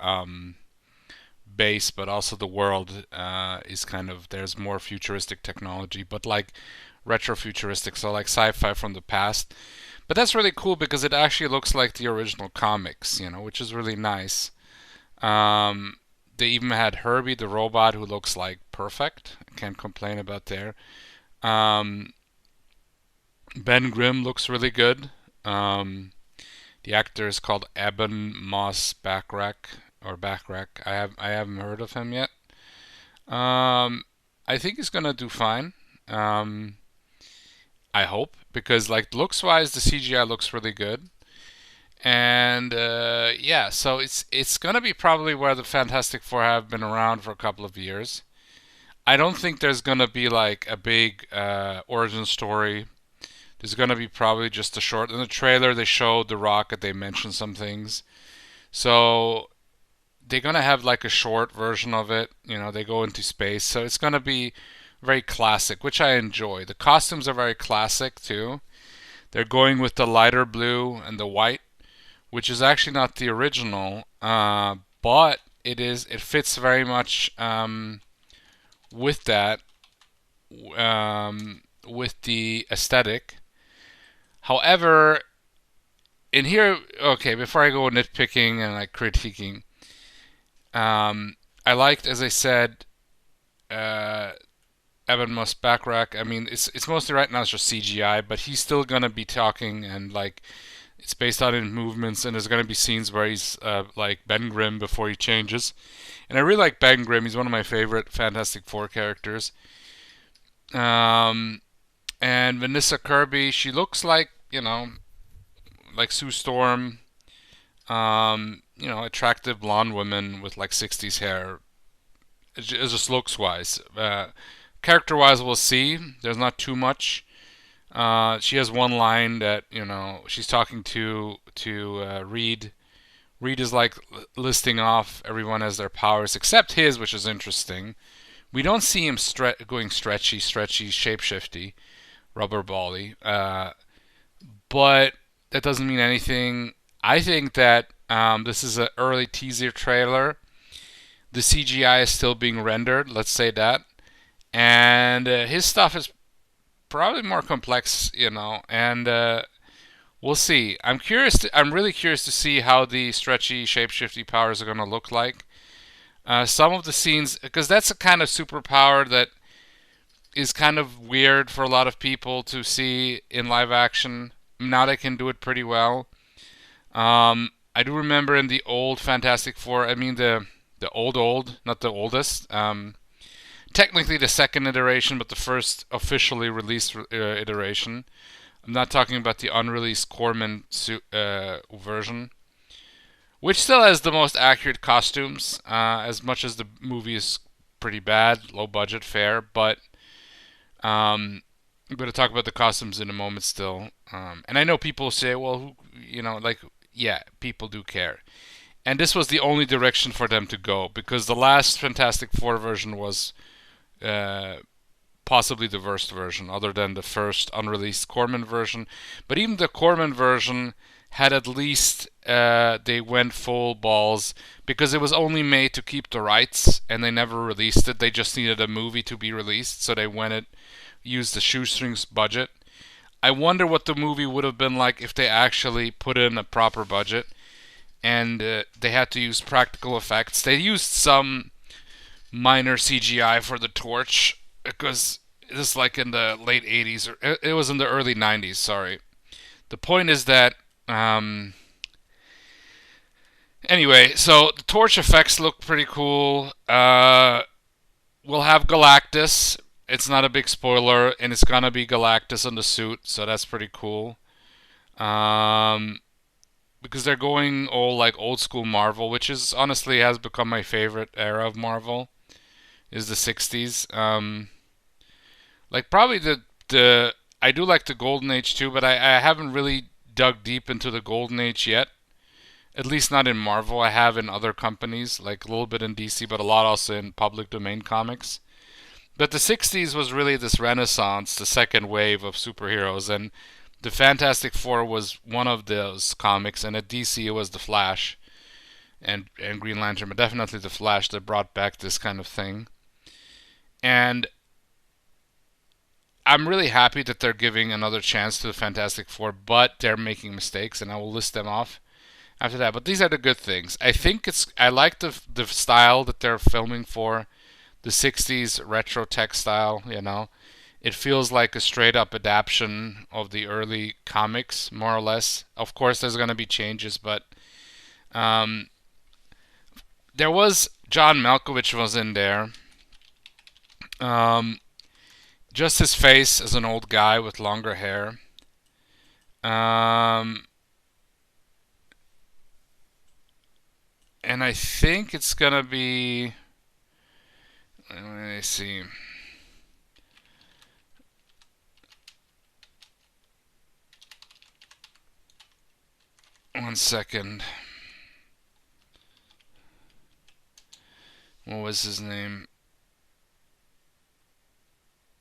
base but also the world is kind of there's more futuristic technology, but like retrofuturistic, so like sci-fi from the past. But that's really cool because it actually looks like the original comics, which is really nice. Um, they even had Herbie the robot who looks like perfect. I can't complain about there. Um, Ben Grimm looks really good. Um, the actor is called Eben Moss Backrack or Backrack. I haven't heard of him yet. Um, I think he's gonna do fine. Um, I hope, because like looks wise, the CGI looks really good. And yeah, so it's gonna be probably where the Fantastic Four have been around for a couple of years. I don't think there's gonna be like a big origin story. There's gonna be probably just a short. In the trailer, they showed the Rocket. They mentioned some things, so they're gonna have like a short version of it. You know, they go into space, so it's gonna be very classic, which I enjoy. The costumes are very classic too. They're going with the lighter blue and the white, which is actually not the original, but it is. It fits very much with that, with the aesthetic. However, in here, okay, before I go nitpicking and like critiquing, I liked, as I said, uh, Evan Musbackrack. I mean, it's mostly right now it's just CGI, but he's still gonna be talking and like it's based on his movements, and there's gonna be scenes where he's like Ben Grimm before he changes. And I really like Ben Grimm. He's one of my favorite Fantastic Four characters. Um, and Vanessa Kirby, she looks like like Sue Storm. Attractive blonde woman with like 60s hair. It just looks wise. Character wise, we'll see. There's not too much. She has one line that she's talking to Reed. Reed is like listing off everyone as their powers except his, which is interesting. We don't see him going stretchy, shapeshifty, rubber bally, but that doesn't mean anything. I think that this is an early teaser trailer. The CGI is still being rendered. Let's say that, and his stuff is probably more complex, and we'll see. I'm really curious to see how the stretchy, shapeshifty powers are going to look like. Some of the scenes, because that's a kind of superpower that is kind of weird for a lot of people to see in live action. Now they can do it pretty well. I do remember in the old Fantastic Four. I mean the old, not the oldest. Technically the second iteration, but the first officially released iteration. I'm not talking about the unreleased Corman version, which still has the most accurate costumes. As much as the movie is pretty bad, low budget, fair, but I'm going to talk about the costumes in a moment still. And I know people say, well, yeah, people do care. And this was the only direction for them to go because the last Fantastic Four version was uh, possibly the worst version, other than the first unreleased Corman version. But even the Corman version had at least they went full balls because it was only made to keep the rights and they never released it. They just needed a movie to be released, so they went it used the shoestrings budget. I wonder what the movie would have been like if they actually put in a proper budget and they had to use practical effects. They used some minor CGI for the torch because it was like in the late 80s or it was in the early 90s, sorry. The point is that anyway, so the torch effects look pretty cool. We'll have Galactus. It's not a big spoiler, and it's gonna be Galactus in the suit, so that's pretty cool. Um, because they're going all like old school Marvel, which is honestly has become my favorite era of Marvel, is the '60s. Like probably the I do like the Golden Age too, but I haven't really dug deep into the Golden Age yet. At least not in Marvel. I have in other companies, like a little bit in DC, but a lot also in public domain comics. But the 60s was really this renaissance, the second wave of superheroes, and the Fantastic Four was one of those comics, and at DC it was the Flash and Green Lantern, but definitely the Flash that brought back this kind of thing. And I'm really happy that they're giving another chance to the Fantastic Four, but they're making mistakes, and I will list them off after that. But these are the good things. I like the style that they're filming for the 60s retro tech style, It feels like a straight up adaptation of the early comics, more or less. Of course, there's going to be changes, but um, there was John Malkovich was in there. Um, just his face as an old guy with longer hair. Um, and I think it's gonna be. Let me see. One second. What was his name?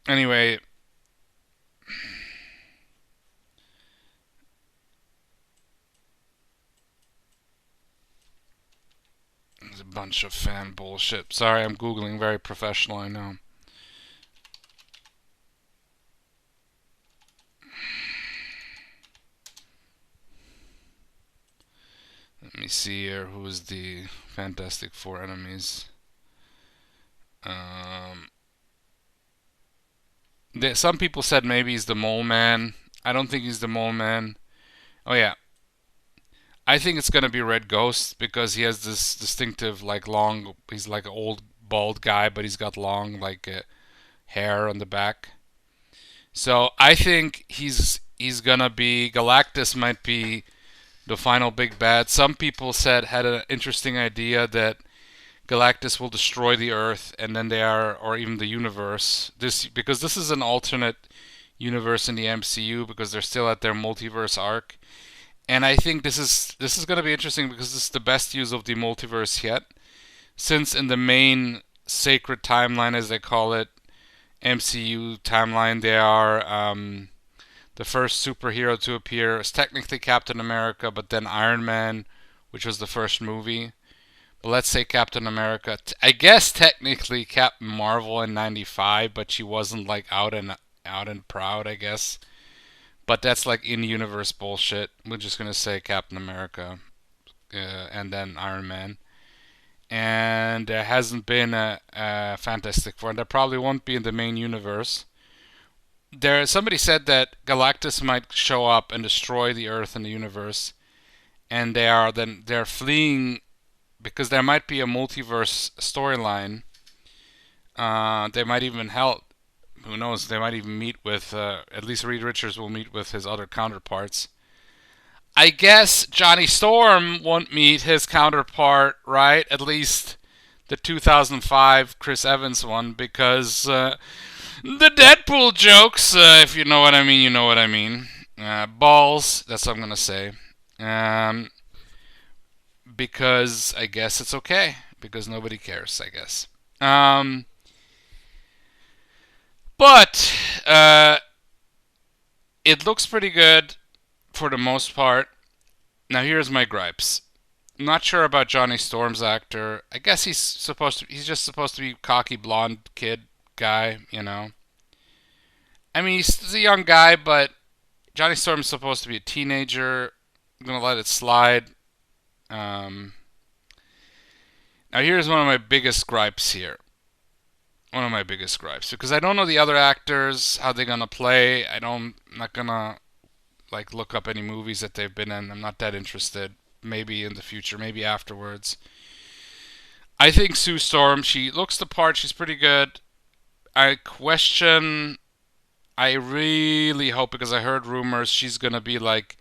Anyway, there's a bunch of fan bullshit. Sorry, I'm Googling. Very professional, I know. Let me see here. Who's the Fantastic Four enemies? Um, some people said maybe he's the Mole Man. I don't think he's the Mole Man. Oh yeah, I think it's gonna be Red Ghost because he has this distinctive like long. He's like an old bald guy, but he's got long like hair on the back. So I think he's gonna be Galactus. Might be the final big bad. Some people said had an interesting idea that Galactus will destroy the Earth, and then they are, or even the universe. This because this is an alternate universe in the MCU because they're still at their multiverse arc, and I think this is going to be interesting because this is the best use of the multiverse yet. Since in the main sacred timeline, as they call it, MCU timeline, they are the first superhero to appear is technically Captain America, but then Iron Man, which was the first movie. But let's say Captain America. I guess technically Captain Marvel in '95, but she wasn't like out and proud, I guess. But that's like in-universe bullshit. We're just gonna say Captain America, and then Iron Man. And there hasn't been a Fantastic Four, and there probably won't be in the main universe. Somebody said that Galactus might show up and destroy the Earth and the universe, and they're fleeing because there might be a multiverse storyline. They might even help. Who knows? They might even meet with. At least Reed Richards will meet with his other counterparts. I guess Johnny Storm won't meet his counterpart, right? At least the 2005 Chris Evans one, because the Deadpool jokes. If you know what I mean, you know what I mean. Balls. That's what I'm gonna say. Um, because I guess it's okay because nobody cares. I guess. Um, but it looks pretty good for the most part. Now here's my gripes. I'm not sure about Johnny Storm's actor. I guess he's just supposed to be cocky blonde kid guy, you know. I mean, he's a young guy, but Johnny Storm's supposed to be a teenager. I'm gonna let it slide. Um, Now here's one of my biggest gripes here. One of my biggest gripes because I don't know the other actors how they're gonna play. I'm not gonna like look up any movies that they've been in. I'm not that interested. Maybe in the future, maybe afterwards. I think Sue Storm, she looks the part. She's pretty good. I question. I really hope because I heard rumors she's gonna be like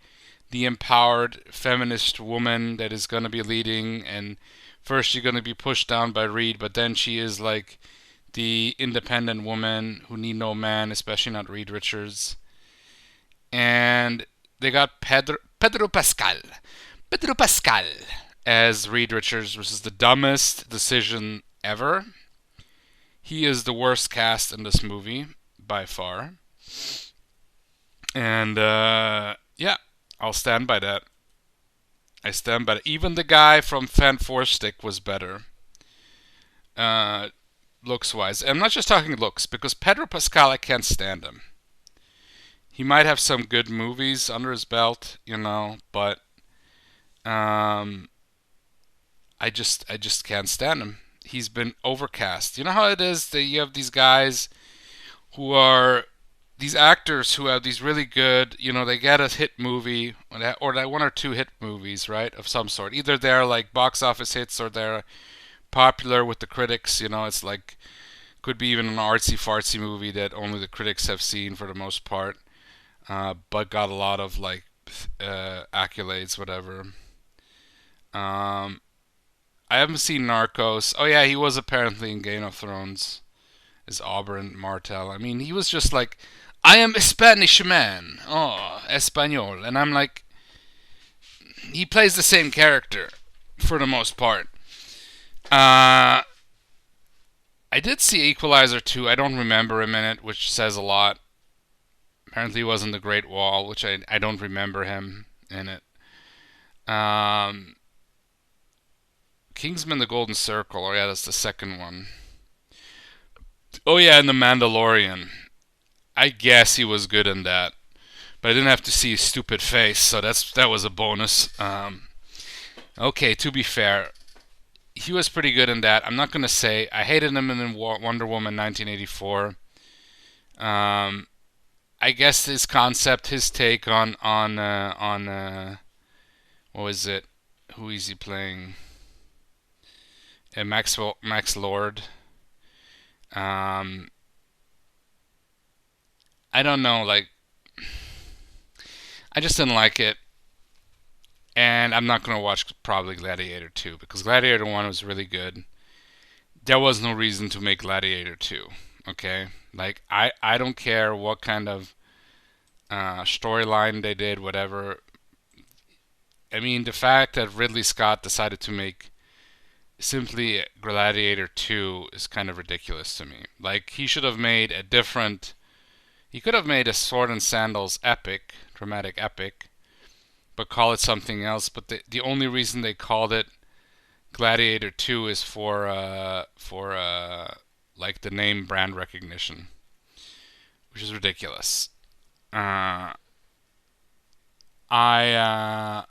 the empowered feminist woman that is gonna be leading, and first she's gonna be pushed down by Reed, but then she is like the independent woman who need no man, especially not Reed Richards. And they got Pedro Pascal. Pedro Pascal as Reed Richards, which is the dumbest decision ever. He is the worst cast in this movie by far. And yeah, I'll stand by that. I stand by that. Even the guy from Fan Four Stick was better, uh, looks wise. And I'm not just talking looks because Pedro Pascal, I can't stand him. He might have some good movies under his belt, you know, but um, I just can't stand him. He's been overcast. You know how it is that you have these guys who are these actors who have these really good, you know, they get a hit movie or that one or two hit movies, right, of some sort. Either they're like box office hits or they're popular with the critics. You know, it's like Could be even an artsy fartsy movie that only the critics have seen for the most part, but got a lot of like accolades, whatever. Um, I haven't seen Narcos. Oh yeah, he was apparently in Game of Thrones as Auburn Martell. I mean, he was just like, I am a Spanish man. Oh, Espanol. And I'm like, he plays the same character for the most part. Uh, I did see Equalizer 2. I don't remember him in it, which says a lot. Apparently, he was in The Great Wall, which I don't remember him in it. Um, Kingsman: The Golden Circle. Oh yeah, that's the second one. Oh yeah, and The Mandalorian. I guess he was good in that, but I didn't have to see his stupid face, so that was a bonus. Okay, to be fair, he was pretty good in that. I'm not gonna say I hated him in Wonder Woman 1984. Um, I guess his concept, his take on what was it? Who is he playing? Max Lord. Um, I don't know. Like, I just didn't like it, and I'm not gonna watch probably Gladiator 2 because Gladiator 1 was really good. There was no reason to make Gladiator 2. Okay, like I don't care what kind of storyline they did, whatever. I mean, the fact that Ridley Scott decided to make simply Gladiator 2 is kind of ridiculous to me. Like, he should have made a different. He could have made a Sword and Sandals epic, dramatic epic, but call it something else. But the only reason they called it Gladiator 2 is for like the name brand recognition, which is ridiculous. Uh, I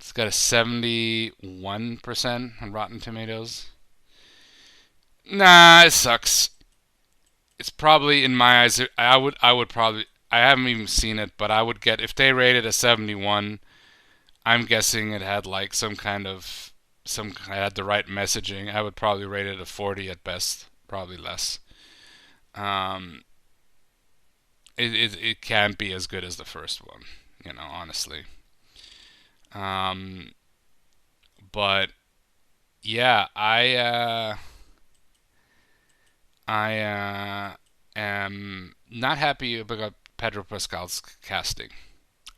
it's got a 71% on Rotten Tomatoes. Nah, it sucks. It's probably in my eyes. I would probably. I haven't even seen it, but I would get if they rated a 71. I'm guessing it had like some kind of some had the right messaging. I would probably rate it a 40 at best, probably less. Um, it can't be as good as the first one, honestly. Um, but yeah, I am not happy about Pedro Pascal's casting.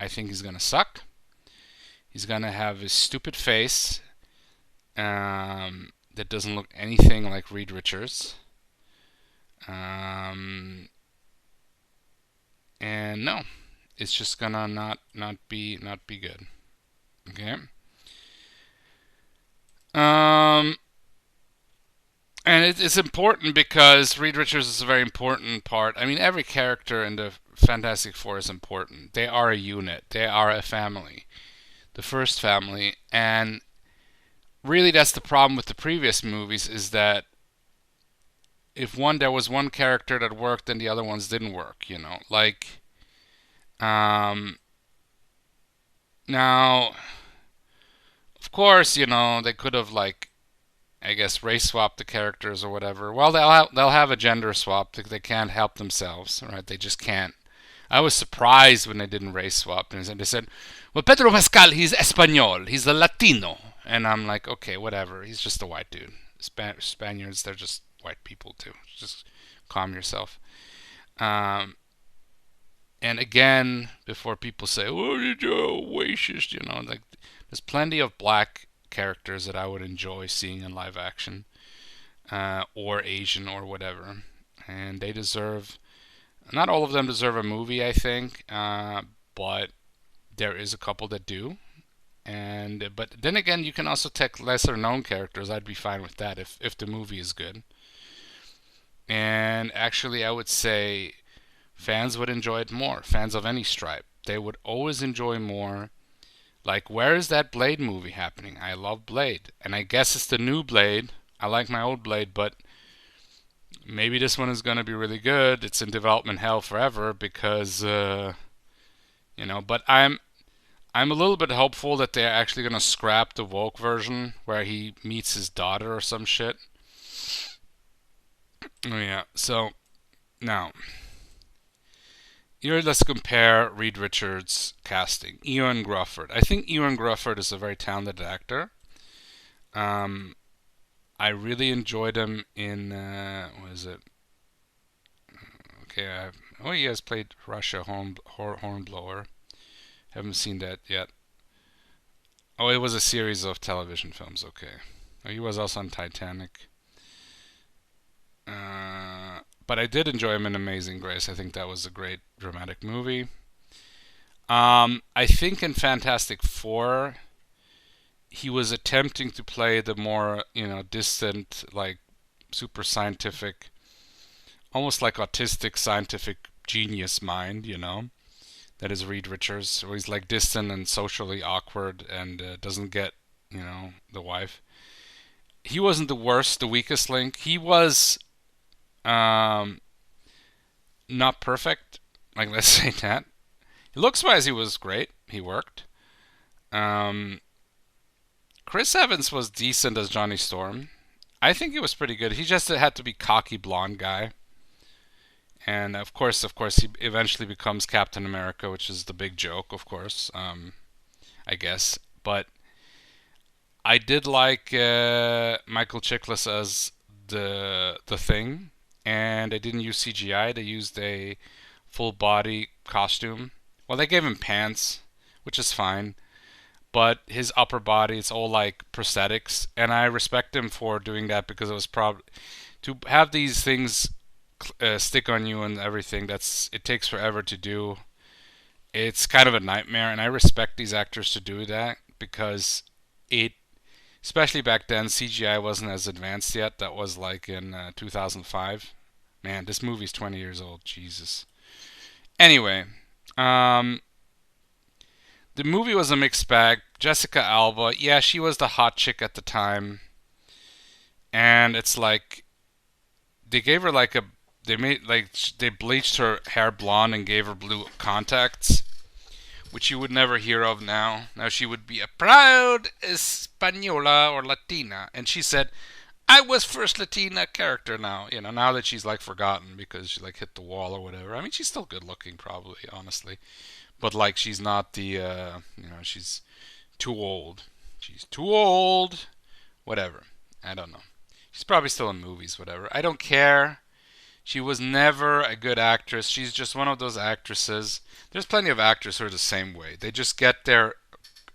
I think he's gonna suck. He's gonna have his stupid face that doesn't look anything like Reed Richards. Um, and no, it's just gonna not be good. Okay. Um, and it's important because Reed Richards is a very important part. I mean, every character in the Fantastic Four is important. They are a unit. They are a family. The first family, and really that's the problem with the previous movies is that if one there was one character that worked and the other ones didn't work, like um now of course, they could have like I guess race swap the characters or whatever. Well, they'll have a gender swap. They can't help themselves, right? They just can't. I was surprised when they didn't race swap and they said, "Well, Pedro Pascal, he's Espanol, he's a Latino," and I'm like, okay, whatever. He's just a white dude. Spaniards, they're just white people too. Just calm yourself. Um, and again, before people say, "Oh, you're racist," like there's plenty of black characters that I would enjoy seeing in live action, or Asian or whatever, and they deserve. Not all of them deserve a movie, I think, but there is a couple that do. And but then again, you can also take lesser known characters. I'd be fine with that if the movie is good. And actually, I would say fans would enjoy it more. Fans of any stripe, they would always enjoy more. Like, where is that Blade movie happening? I love Blade, and I guess it's the new Blade. I like my old Blade, but maybe this one is going to be really good. It's in development hell forever because, but I'm a little bit hopeful that they're actually going to scrap the woke version where he meets his daughter or some shit. Oh yeah. So now here, let's compare Reed Richards' casting. Ewan Grufford. I think Ewan Grufford is a very talented actor. Um, I really enjoyed him in what is it? Okay, oh, he has played Russia Hornblower. Haven't seen that yet. Oh, it was a series of television films. Okay, oh, he was also on Titanic. But I did enjoy him in Amazing Grace. I think that was a great dramatic movie. I think in Fantastic Four, he was attempting to play the more, distant, like super scientific, almost like autistic scientific genius mind, that is Reed Richards. So he's like distant and socially awkward and doesn't get, the wife. He wasn't the worst, the weakest link. He was um, not perfect. Like, let's say that. Looks wise, he was great. He worked. Um, Chris Evans was decent as Johnny Storm. I think he was pretty good. He just had to be cocky blonde guy. And of course, he eventually becomes Captain America, which is the big joke, of course. I guess. But I did like Michael Chiklis as the Thing, and they didn't use CGI. They used a full body costume. Well, they gave him pants, which is fine, but his upper body, it's all like prosthetics, and I respect him for doing that because it was probably to have these things stick on you and everything. It takes forever to do. It's kind of a nightmare, and I respect these actors to do that because it, especially back then, CGI wasn't as advanced yet. That was like in 2005. Man, this movie's 20 years old. Jesus. Anyway, um, the movie was a mixed bag. Jessica Alba, yeah, she was the hot chick at the time, and it's like they gave her like a they bleached her hair blonde and gave her blue contacts, which you would never hear of now. Now she would be a proud Española or Latina, and she said, "I was first Latina character now." Now that she's like forgotten because she like hit the wall or whatever. I mean, she's still good looking, probably, honestly, but like she's not the she's too old. She's too old. Whatever. I don't know. She's probably still in movies, whatever. I don't care. She was never a good actress. She's just one of those actresses. There's plenty of actors who are the same way. They just get their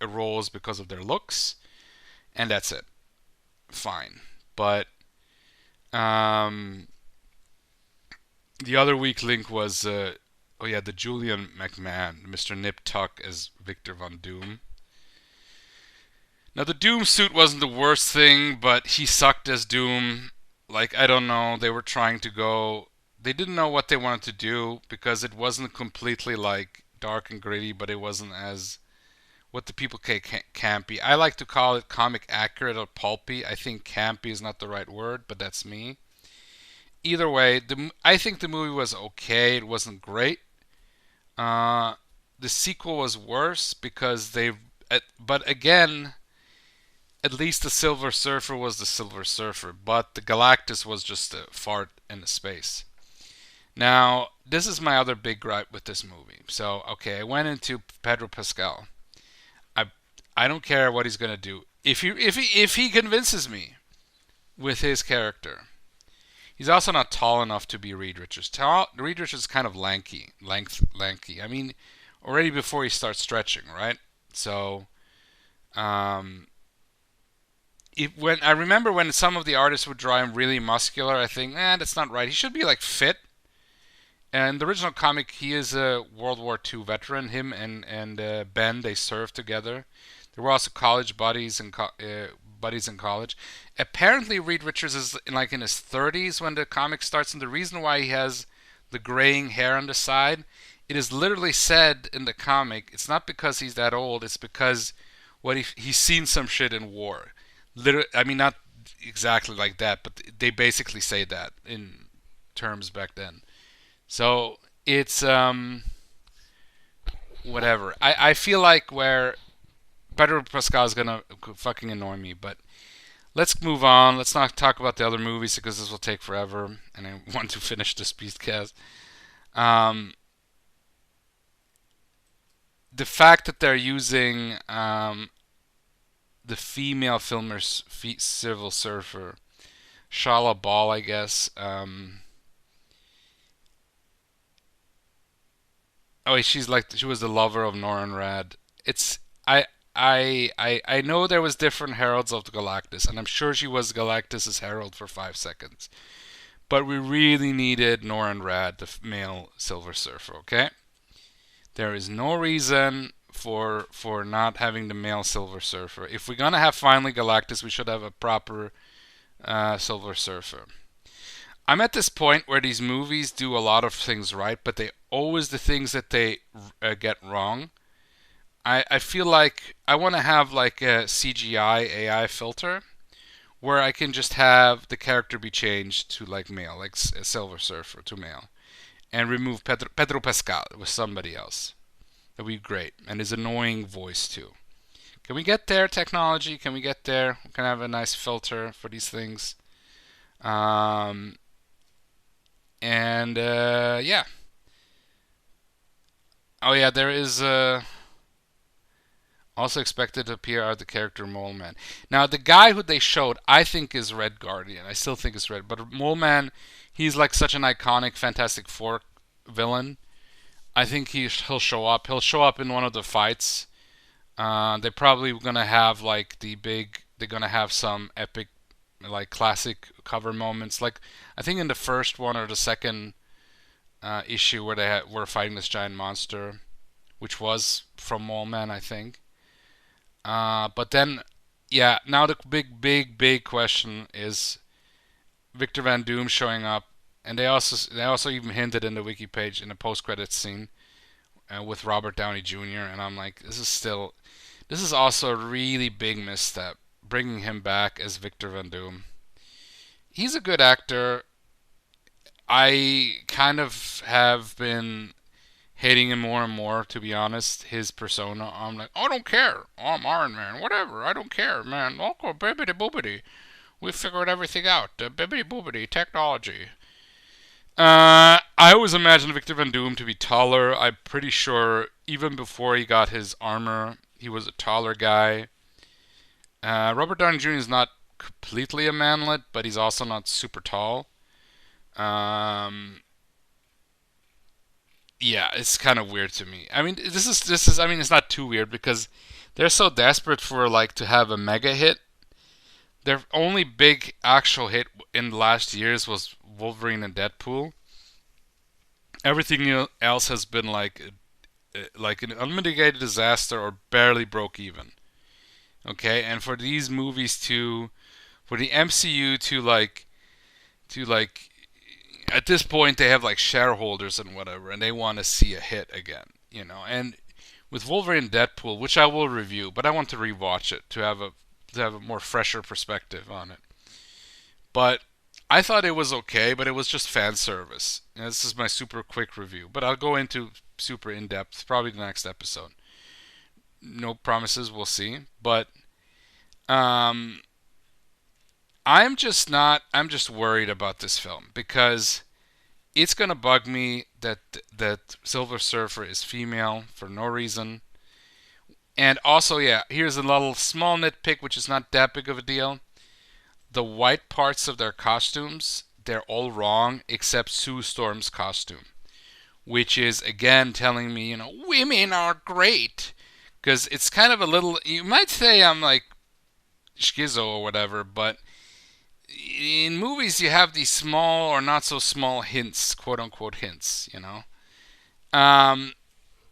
roles because of their looks, and that's it. Fine. But um, the other weak link was, oh yeah, the Julian McMahon, Mr. Nip Tuck as Victor Von Doom. Now the Doom suit wasn't the worst thing, but he sucked as Doom. Like, I don't know, they were trying to go, they didn't know what they wanted to do because it wasn't completely like dark and gritty, but it wasn't as what the people say campy. I like to call it comic accurate or pulpy. I think campy is not the right word, but that's me. Either way, I think the movie was okay. It wasn't great. Uh, the sequel was worse because but again, at least the Silver Surfer was the Silver Surfer, but the Galactus was just a fart in the space. Now, this is my other big gripe with this movie. So, okay, I went into Pedro Pascal. I I don't care what he's gonna do. If he convinces me with his character, he's also not tall enough to be Reed Richards. Reed Richards is kind of lanky. I mean, already before he starts stretching, right? So, um, when I remember when some of the artists would draw him really muscular, I think, that's not right. He should be like fit. And the original comic, he is a World War II veteran. Him and Ben, they served together. They were also college buddies in college. Apparently, Reed Richards is in his 30s when the comic starts, and the reason why he has the graying hair on the side, it is literally said in the comic. It's not because he's that old. It's because he's seen some shit in war. Literally, I mean, not exactly like that, but they basically say that in terms back then. So it's whatever. I feel like where Pedro Pascal is gonna fucking annoy me, but let's move on. Let's not talk about the other movies because this will take forever, and I want to finish this Beastcast. Um, the fact that they're using the female filmer's civil surfer, Shala Ball, I guess. Oh, wait, she was the lover of Noran Rad. It's I I know there was different heralds of the Galactus, and I'm sure she was Galactus's herald for 5 seconds. But we really needed Noran Rad, the male Silver Surfer. Okay, there is no reason for not having the male Silver Surfer. If we're gonna have finally Galactus, we should have a proper Silver Surfer. I'm at this point where these movies do a lot of things right, but they always the things that they get wrong. I feel like I want to have like a CGI AI filter where I can just have the character be changed to like male, like a Silver Surfer to male, and remove Pedro Pascal with somebody else. That'd be great, and his annoying voice too. Can we get there, technology? Can we get there? We can have a nice filter for these things. Um, and yeah. Oh yeah, there is also expected to appear are the character Mole Man. Now the guy who they showed, I think is Red Guardian. I still think it's Red, but Mole Man, he's like such an iconic Fantastic Four villain. I think he'll show up. He'll show up in one of the fights. They're probably gonna have like the big. They're gonna have some epic, like classic cover moments. Like I think in the first one or the second issue where were fighting this giant monster, which was from Mole Man, I think. But then, yeah, now the big question is Victor Van Doom showing up, and they also even hinted in the wiki page in the post credits scene with Robert Downey Jr. And I'm like, this is also a really big misstep bringing him back as Victor Van Doom. He's a good actor. I kind of have been hating him more and more, to be honest. His persona, I'm like, I don't care. I'm Iron Man. Whatever. I don't care, man. Okay, bibbity boobity. We figured everything out. Bibbity boobity. Technology. I always imagined Victor Van Doom to be taller. I'm pretty sure even before he got his armor, he was a taller guy. Robert Downey Jr. is not completely a manlet, but he's also not super tall. Um, yeah, it's kind of weird to me. I mean, this is. I mean, it's not too weird because they're so desperate for like to have a mega hit. Their only big actual hit in the last years was Wolverine and Deadpool. Everything else has been like an unmitigated disaster or barely broke even. Okay, and for these movies to, for the MCU to like at this point they have like shareholders and whatever, and they want to see a hit again, you know. And with Wolverine and Deadpool, which I will review, but I want to rewatch it to have a more fresher perspective on it. But I thought it was okay, but it was just fan service. And this is my super quick review, but I'll go into super in depth probably the next episode. No promises, we'll see. But um, I'm just not. I'm just worried about this film because it's gonna bug me that Silver Surfer is female for no reason. And also, yeah, here's a little small nitpick, which is not that big of a deal. The white parts of their costumes, they're all wrong except Sue Storm's costume, which is again telling me, women are great. Because it's kind of a little, you might say I'm like schizo or whatever, but in movies you have these small or not so small hints, quote unquote hints, um,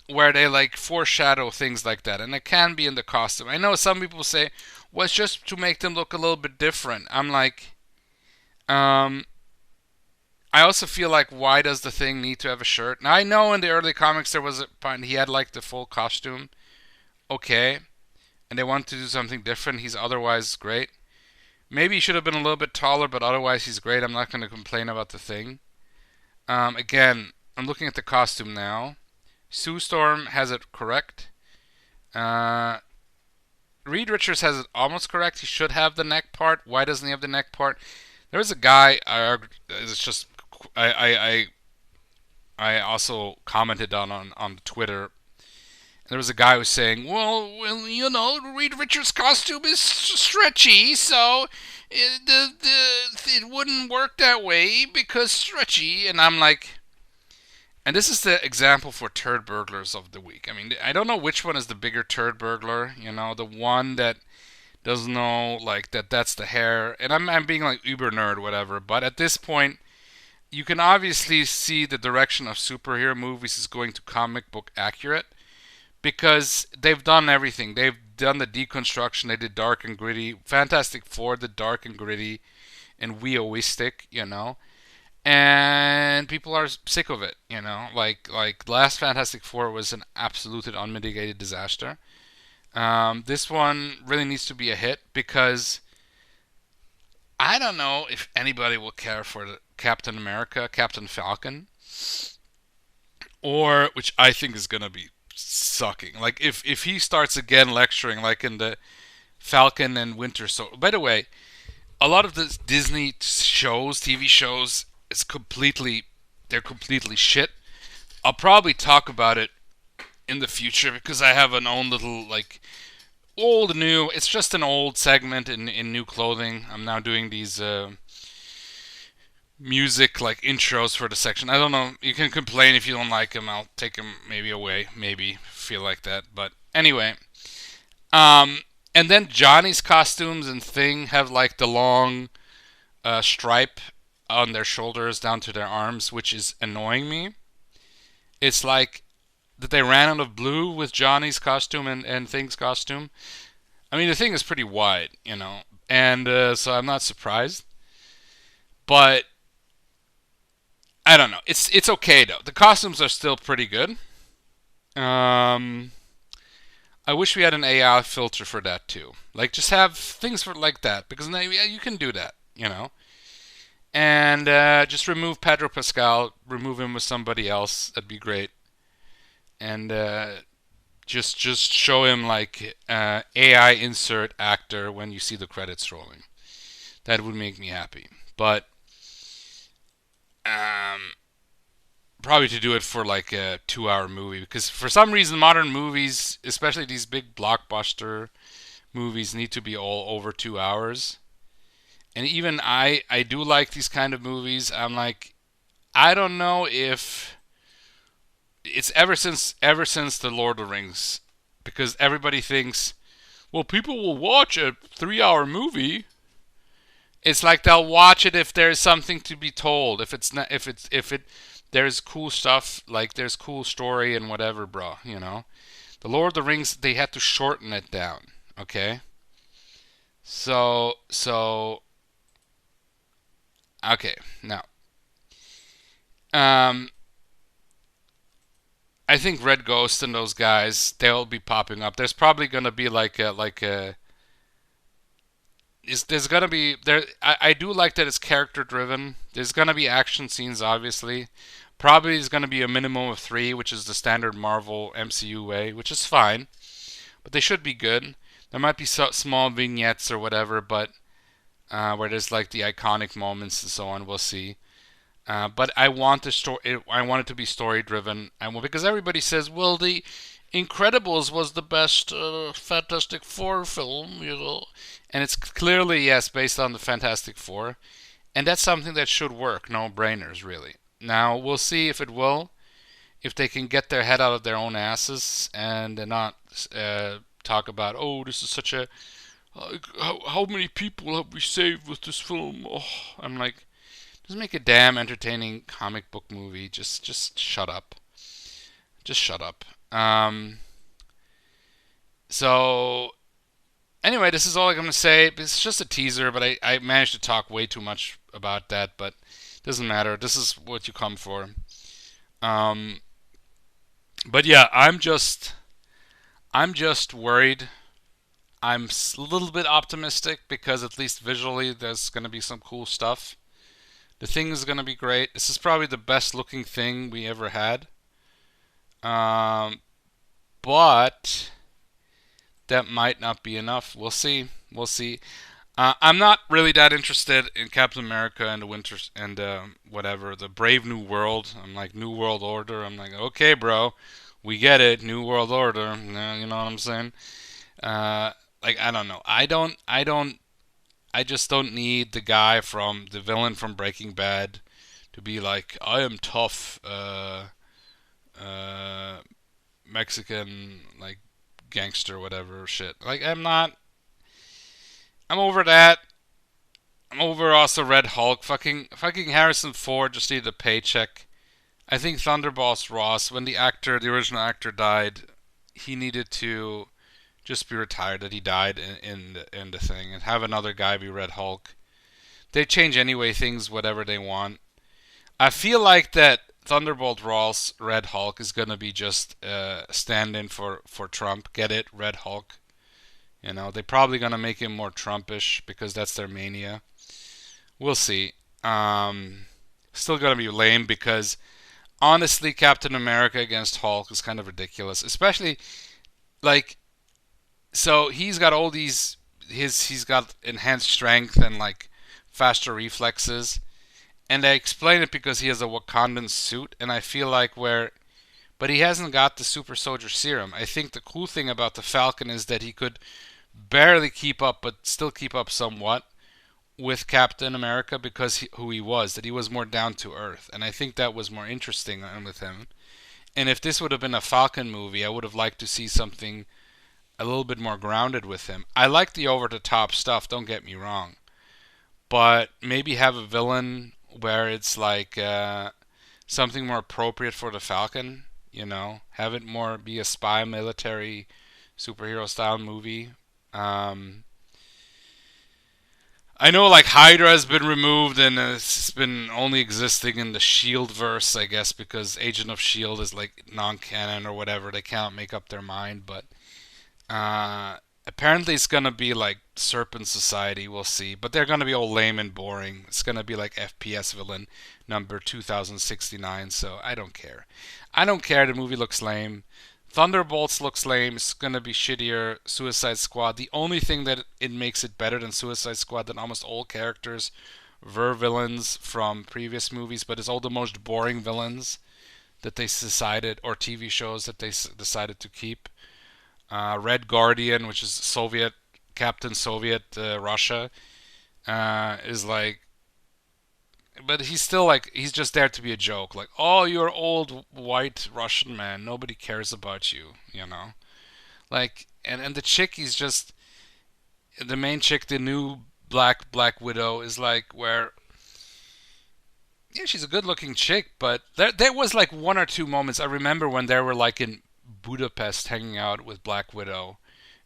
where they like foreshadow things like that, and it can be in the costume. I know some people say, well, it's just to make them look a little bit different. I'm like, um, I also feel like, why does the Thing need to have a shirt? Now I know in the early comics there was a point he had like the full costume, okay, and they wanted to do something different. He's otherwise great. Maybe he should have been a little bit taller, but otherwise he's great. I'm not going to complain about the Thing. Again, I'm looking at the costume now. Sue Storm has it correct. Uh, Reed Richards has it almost correct. He should have the neck part. Why doesn't he have the neck part? There was a guy. It's just I also commented on Twitter. There was a guy who was saying, well, Reed Richards' costume is stretchy, so it wouldn't work that way because stretchy. And I'm like, and this is the example for turd burglars of the week. I mean, I don't know which one is the bigger turd burglar. The one that doesn't know like that's the hair. And I'm being like uber nerd, whatever. But at this point, you can obviously see the direction of superhero movies is going to comic book accurate because they've done everything. They've done the deconstruction. They did dark and gritty. Fantastic Four did dark and gritty and weoistic. And people are sick of it. Like last Fantastic Four was an absolute and unmitigated disaster. This one really needs to be a hit because I don't know if anybody will care for the Captain America, Captain Falcon, or which I think is gonna be sucking. Like if he starts again lecturing like in the Falcon and Winter Soldier. By the way, a lot of the Disney shows, TV shows, is they're completely shit. I'll probably talk about it in the future because I have an own little like old new. It's just an old segment in new clothing. I'm now doing these music like intros for the section. I don't know. You can complain if you don't like them. I'll take them maybe away. Maybe feel like that. But anyway, and then Johnny's costumes and Thing have like the long stripe on their shoulders down to their arms, which is annoying me. It's like that they ran out of blue with Johnny's costume and Thing's costume. I mean, the Thing is pretty wide, and so I'm not surprised. But I don't know. It's okay though. The costumes are still pretty good. I wish we had an AI filter for that too. Like just have things for like that because now yeah, you can do that. And just remove Pedro Pascal, remove him with somebody else. That'd be great. And just show him like AI insert actor when you see the credits rolling. That would make me happy. But probably to do it for like a 2-hour movie because for some reason modern movies, especially these big blockbuster movies, need to be all over 2 hours. And even I do like these kind of movies. I'm like, I don't know if it's ever since the Lord of the Rings, because everybody thinks, well, people will watch a 3-hour movie. It's like they'll watch it if there's something to be told. If it's not, if it there's cool stuff, like there's cool story and whatever, bro. The Lord of the Rings, they had to shorten it down. Okay, so okay now. Um, I think Red Ghost and those guys, they'll be popping up. There's probably gonna be there's gonna be there. I do like that it's character driven. There's gonna be action scenes, obviously. Probably is gonna be a minimum of 3, which is the standard Marvel MCU way, which is fine. But they should be good. There might be small vignettes or whatever, but where there's like the iconic moments and so on. We'll see. But I want the story. I want it to be story driven. Because everybody says, well, the Incredibles was the best Fantastic Four film. And it's clearly yes based on the Fantastic Four, and that's something that should work. No brainers, really. Now we'll see if it will, if they can get their head out of their own asses and not talk about, oh, this is such a how many people have we saved with this film? Oh, I'm like, just make a damn entertaining comic book movie. Just shut up. Just shut up. So anyway, this is all I'm going to say. It's just a teaser, but I managed to talk way too much about that, but it doesn't matter. This is what you come for. Um, but yeah, I'm just worried. I'm a little bit optimistic because at least visually there's going to be some cool stuff. The thing is going to be great. This is probably the best looking thing we ever had. But that might not be enough. We'll see. We'll see. I'm not really that interested in Captain America and the Winter and whatever the Brave New World. I'm like New World Order. I'm like, okay, bro, we get it, New World Order. You know what I'm saying? Like I don't know. I just don't need the guy from the villain from Breaking Bad to be like, I am tough, uh, Mexican like gangster, whatever shit. Like I'm not. I'm over that. I'm over also Red Hulk. Fucking Harrison Ford just needed a paycheck. I think Thunderbolts Ross, when the original actor died, he needed to just be retired. That he died in the thing, and have another guy be Red Hulk. They change anyway things whatever they want. I feel like that Thunderbolt Ross Red Hulk is gonna be just stand-in for Trump. Get it, Red Hulk. You know, they're probably gonna make him more Trumpish because that's their mania. We'll see. Still gonna be lame because honestly, Captain America against Hulk is kind of ridiculous. Especially like, so he's got all these he's got enhanced strength and like faster reflexes, and they explain it because he has a Wakandan suit, and I feel like where but he hasn't got the super soldier serum. I think the cool thing about the Falcon is that he could barely keep up, but still keep up somewhat with Captain America because who he was, that he was more down to earth, and I think that was more interesting with him. And if this would have been a Falcon movie, I would have liked to see something a little bit more grounded with him. I like the over the top stuff, don't get me wrong, but maybe have a villain where it's like something more appropriate for the Falcon. You know, have it more be a spy military superhero style movie. Um, I know like Hydra has been removed and it's been only existing in the Shield verse, I guess, because Agent of Shield is like non-canon or whatever. They can't make up their mind, but uh, apparently it's gonna be like Serpent Society. We'll see, but they're gonna be all lame and boring. It's gonna be like FPS villain number 2069. So I don't care. I don't care. The movie looks lame. Thunderbolts looks lame. It's gonna be shittier. Suicide Squad. The only thing that it makes it better than Suicide Squad, that almost all characters were villains from previous movies, but it's all the most boring villains that they decided, or TV shows that they decided to keep. Red Guardian, which is Soviet Captain Soviet Russia, is like, but he's still like he's just there to be a joke. Like, oh, you're old white Russian man. Nobody cares about you. You know, like, and the chick, he's just the main chick, the new Black Widow, is like where yeah, she's a good looking chick, but there was like one or two moments I remember when they were like in Budapest hanging out with Black Widow,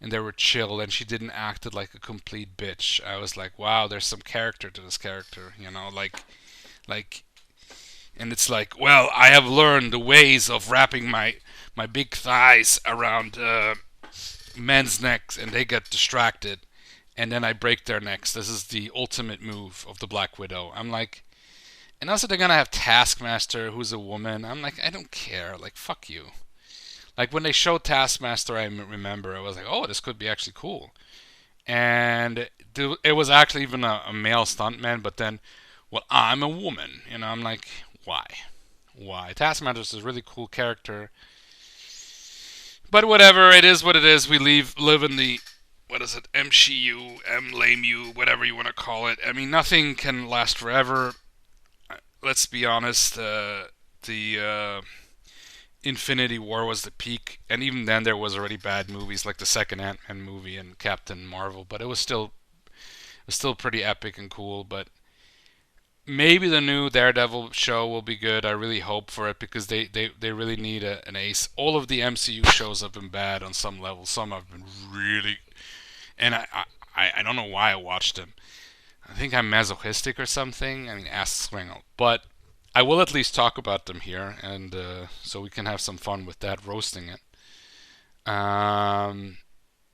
and they were chill, and she didn't act like a complete bitch. I was like, wow, there's some character to this character, you know, like, and it's like, well, I have learned the ways of wrapping my big thighs around men's necks, and they get distracted, and then I break their necks. This is the ultimate move of the Black Widow. I'm like, and also they're gonna have Taskmaster, who's a woman. I'm like, I don't care. Like, fuck you. Like when they showed Taskmaster, I remember I was like, oh, this could be actually cool. And it was actually even a male stuntman, but then, well, I'm a woman. You know, I'm like, why? Why? Taskmaster is a really cool character. But whatever, it is what it is. We live in the, what is it, MCU, MLAMU, whatever you want to call it. I mean, nothing can last forever. Let's be honest, the Infinity War was the peak, and even then there was already bad movies like the second Ant-Man movie and Captain Marvel, but it was still pretty epic and cool. But maybe the new Daredevil show will be good. I really hope for it because they really need an ace. All of the MCU shows have been bad on some level. Some have been really, and I don't know why I watched them. I think I'm masochistic or something. I mean, ass swingle. But I will at least talk about them here, and so we can have some fun with that, roasting it.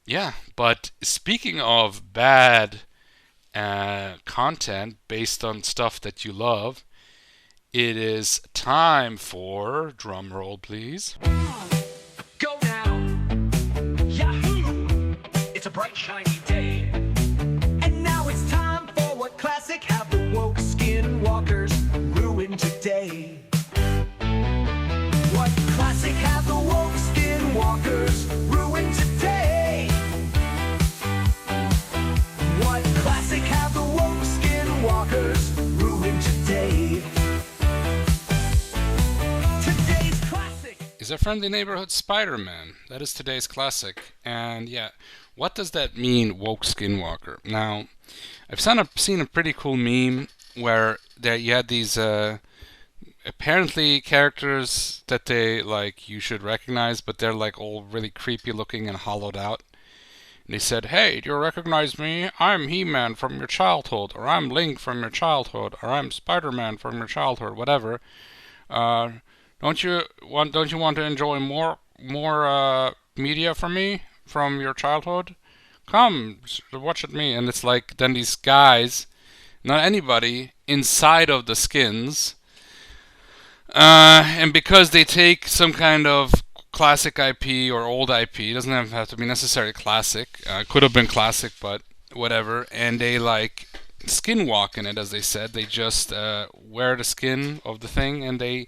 Yeah, but speaking of bad content based on stuff that you love, it is time for, drum roll please. Go now. Yahoo! a bright, shiny day. And now it's time for what classic have the woke skinwalkers ruined today. What classic have the woke skinwalkers ruined today? What classic have the woke skinwalkers ruined today? Today's classic is a friendly neighborhood Spider-Man. That is today's classic. And yeah, what does that mean, woke skinwalker? Now, I've seen a pretty cool meme where you had these apparently characters that they like you should recognize, but they're like all really creepy looking and hollowed out. And they said, "Hey, do you recognize me? I'm He-Man from your childhood, or I'm Link from your childhood, or I'm Spider-Man from your childhood, whatever. Uh, don't you want to enjoy more media from me from your childhood? Come watch at me." And it's like then these guys, not anybody, inside of the skins, and because they take some kind of classic IP or old IP, it doesn't have to be necessarily classic. Could have been classic, but whatever. And they like skinwalk in it, as they said. They just wear the skin of the thing, and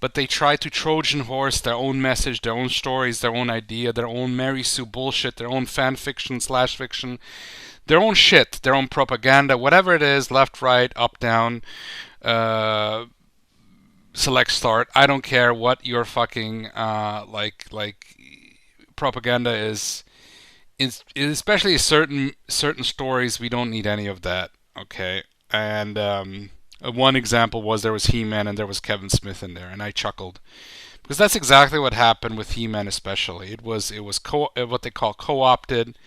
but they try to Trojan horse their own message, their own stories, their own idea, their own Mary Sue bullshit, their own fan fiction / fiction, their own shit, their own propaganda, whatever it is, left, right, up, down, select, start. I don't care what your fucking like propaganda is. Especially certain stories, we don't need any of that. Okay, and one example was there was He-Man and there was Kevin Smith in there, and I chuckled because that's exactly what happened with He-Man. Especially, it was what they call co-opted,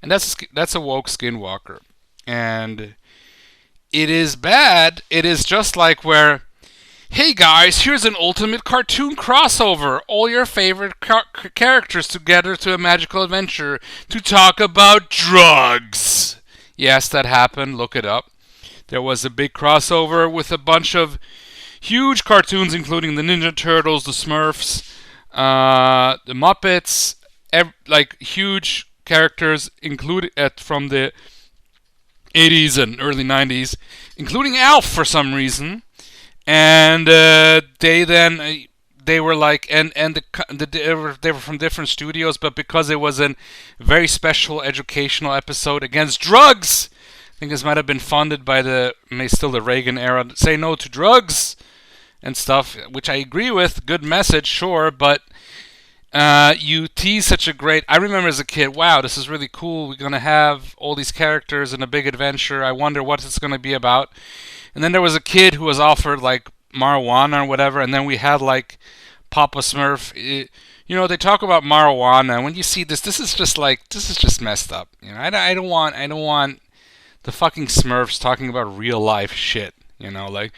and that's a woke skinwalker, and it is bad. It is just like where, hey guys, here's an ultimate cartoon crossover. All your favorite characters together to a magical adventure to talk about drugs. Yes, that happened. Look it up. There was a big crossover with a bunch of huge cartoons, including the Ninja Turtles, the Smurfs, the Muppets, like huge characters included from the 80s and early 90s, including Alf for some reason. And they were like, they were from different studios, but because it was a very special educational episode against drugs, I think this might have been funded by the Reagan era. Say no to drugs and stuff, which I agree with. Good message, sure, but you tease such a great. I remember as a kid, wow, this is really cool. We're gonna have all these characters in a big adventure. I wonder what it's gonna be about. And then there was a kid who was offered like marijuana or whatever, and then we had like Papa Smurf. They talk about marijuana, and when you see this is just messed up. I don't want the fucking Smurfs talking about real life shit. Like,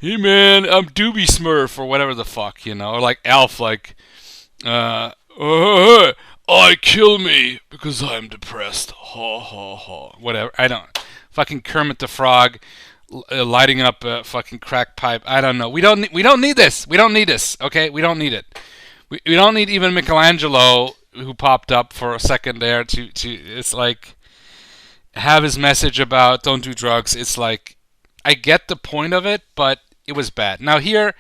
hey man, I'm Doobie Smurf or whatever the fuck. Or like Alf, like, I kill me because I'm depressed. Ha ha ha. Whatever. I don't. Fucking Kermit the Frog. Lighting up a fucking crack pipe. I don't know. We don't need this. We don't need this. Okay, we don't need it. We don't need even Michelangelo, who popped up for a second there to it's like have his message about don't do drugs. It's like I get the point of it, but it was bad. Now here,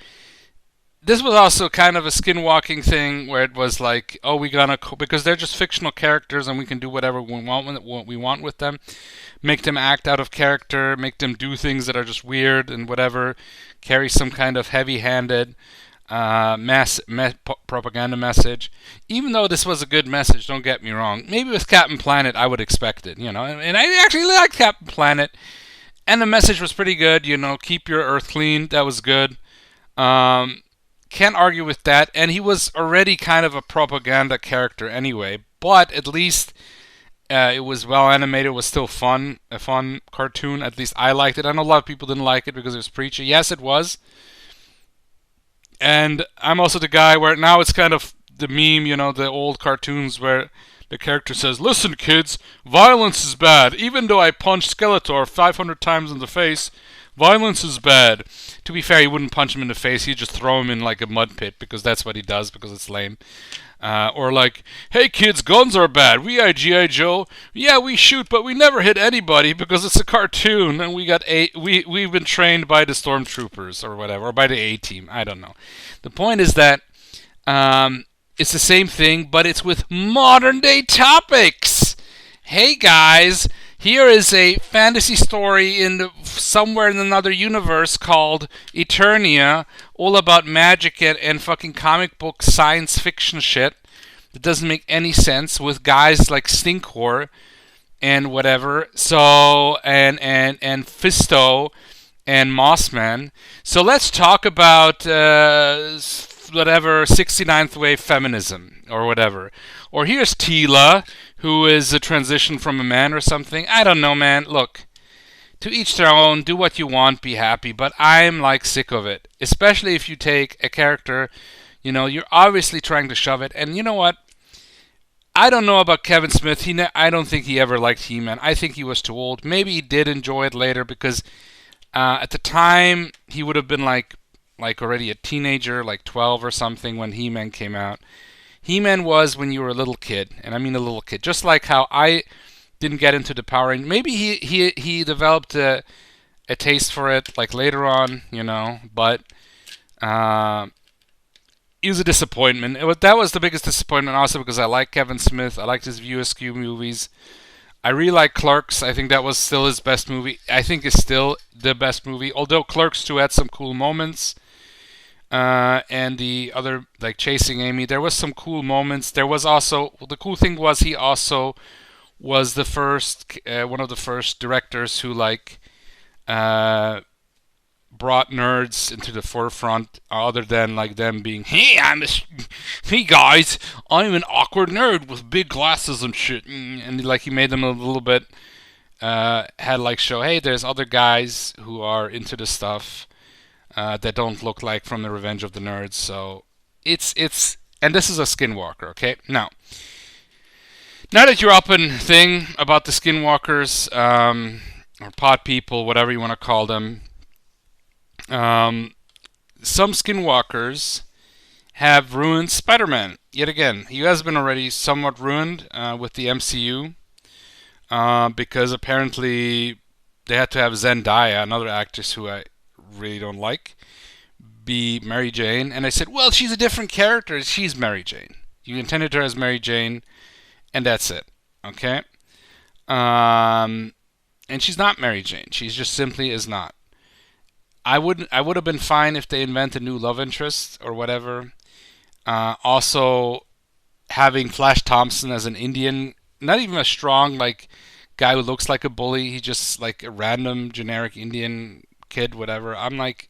this was also kind of a skinwalking thing where it was like, oh, because they're just fictional characters and we can do whatever we want with them. Make them act out of character, make them do things that are just weird and whatever, carry some kind of heavy-handed propaganda message. Even though this was a good message, don't get me wrong. Maybe with Captain Planet, I would expect it, And I actually liked Captain Planet, and the message was pretty good. Keep your Earth clean. That was good. Can't argue with that. And he was already kind of a propaganda character anyway, but at least. It was well animated. It was still fun, a fun cartoon. At least I liked it. I know a lot of people didn't like it because it was preachy. Yes, it was. And I'm also the guy where now it's kind of the meme, the old cartoons where the character says, "Listen, kids, violence is bad. Even though I punched Skeletor 500 times in the face, Violence is bad. To be fair, he wouldn't punch him in the face. He'd just throw him in like a mud pit because that's what he does because it's lame. Or like, hey kids, guns are bad. We G.I. Joe. Yeah, we shoot, but we never hit anybody because it's a cartoon, and we've been trained by the stormtroopers or whatever, or by the A team. I don't know. The point is that it's the same thing, but it's with modern day topics. Hey guys, here is a fantasy story somewhere in another universe called Eternia, all about magic and fucking comic book science fiction shit that doesn't make any sense with guys like Stinkor and whatever. So and Fisto and Mossman. So let's talk about whatever 69th wave feminism or whatever. Or here's Tila, who is a transition from a man or something. I don't know, man. Look, to each their own. Do what you want. Be happy. But I'm like sick of it. Especially if you take a character, you're obviously trying to shove it. And you know what? I don't know about Kevin Smith. I don't think he ever liked He-Man. I think he was too old. Maybe he did enjoy it later because at the time he would have been like already a teenager, like 12 or something when He-Man came out. He-Man was when you were a little kid, and I mean a little kid. Just like how I didn't get into the Power Rangers. Maybe he developed a taste for it like later on, But it was a disappointment. That was the biggest disappointment, also because I like Kevin Smith. I liked his View Askew movies. I really like Clerks. I think that was still his best movie. I think it's still the best movie. Although Clerks 2 had some cool moments. And the other, like Chasing Amy, there was some cool moments. There was also, the cool thing was he also was the first, one of the first directors who brought nerds into the forefront, other than like them being, hey guys, I'm an awkward nerd with big glasses and shit, and like he made them a little bit, had like show, hey, there's other guys who are into this stuff. That don't look like from the Revenge of the Nerds. So it's and this is a Skinwalker, okay? Now that you're up in thing about the Skinwalkers, or pot people, whatever you want to call them, some Skinwalkers have ruined Spider-Man yet again. He has been already somewhat ruined with the MCU because apparently they had to have Zendaya, another actress who I really don't like, be Mary Jane. And I said, well, she's a different character. She's Mary Jane. You intended her as Mary Jane, and that's it. Okay? And she's not Mary Jane. She just simply is not. I would have been fine if they invent a new love interest or whatever. Also, having Flash Thompson as an Indian, not even a strong guy who looks like a bully. He's just like a random generic Indian kid, whatever. I'm like,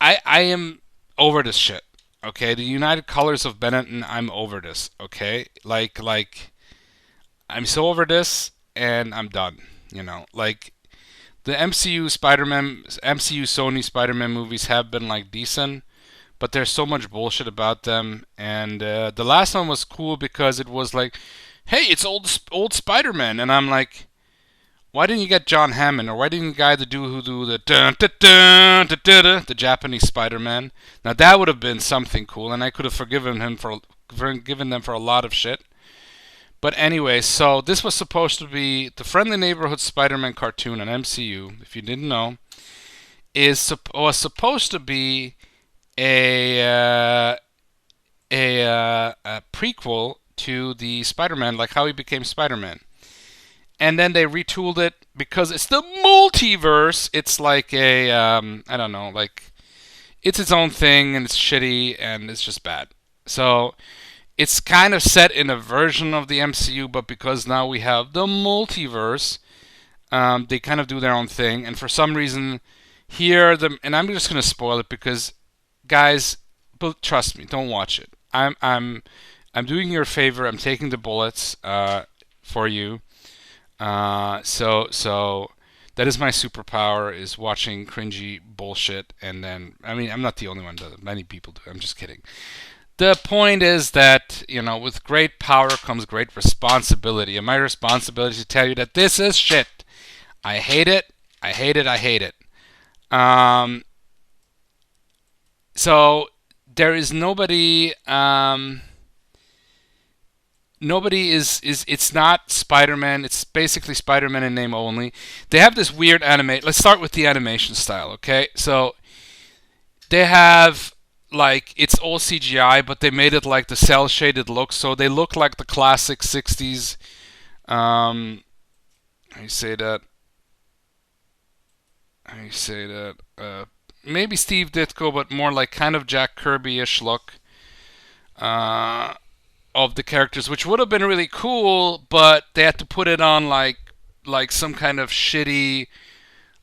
I am over this shit. Okay, the United Colors of Benetton. I'm over this. Okay, like I'm so over this, and I'm done. The MCU Sony Spider-Man movies have been decent, but there's so much bullshit about them. And the last one was cool because it was like, hey, it's old Spider-Man, and I'm like, why didn't you get John Hammond, or why didn't you get the dude who do the Japanese Spider-Man? Now that would have been something cool, and I could have forgiven them for a lot of shit. But anyway, so this was supposed to be the Friendly Neighborhood Spider-Man cartoon on MCU. If you didn't know, was supposed to be a prequel to the Spider-Man, like how he became Spider-Man. And then they retooled it because it's the multiverse. It's like a, I don't know, it's its own thing, and it's shitty, and it's just bad. So it's kind of set in a version of the MCU, but because now we have the multiverse, they kind of do their own thing. And for some reason, and I'm just gonna spoil it because, guys, but trust me, don't watch it. I'm doing you a favor. I'm taking the bullets for you. So that is my superpower, is watching cringy bullshit. And then, I mean, I'm not the only one that does it. Many people do. I'm just kidding. The point is that, with great power comes great responsibility. And my responsibility is to tell you that this is shit. I hate it. I hate it. I hate it. Um, so there is nobody. Nobody is. It's not Spider-Man. It's basically Spider-Man in name only. They have this weird animate. Let's start with the animation style. Okay, so they have like it's all CGI, but they made it like the cell shaded look, so they look like the classic '60s. How you say that? How you say that? Maybe Steve Ditko, but more like kind of Jack Kirby-ish look uh, of the characters, which would have been really cool, but they had to put it on like some kind of shitty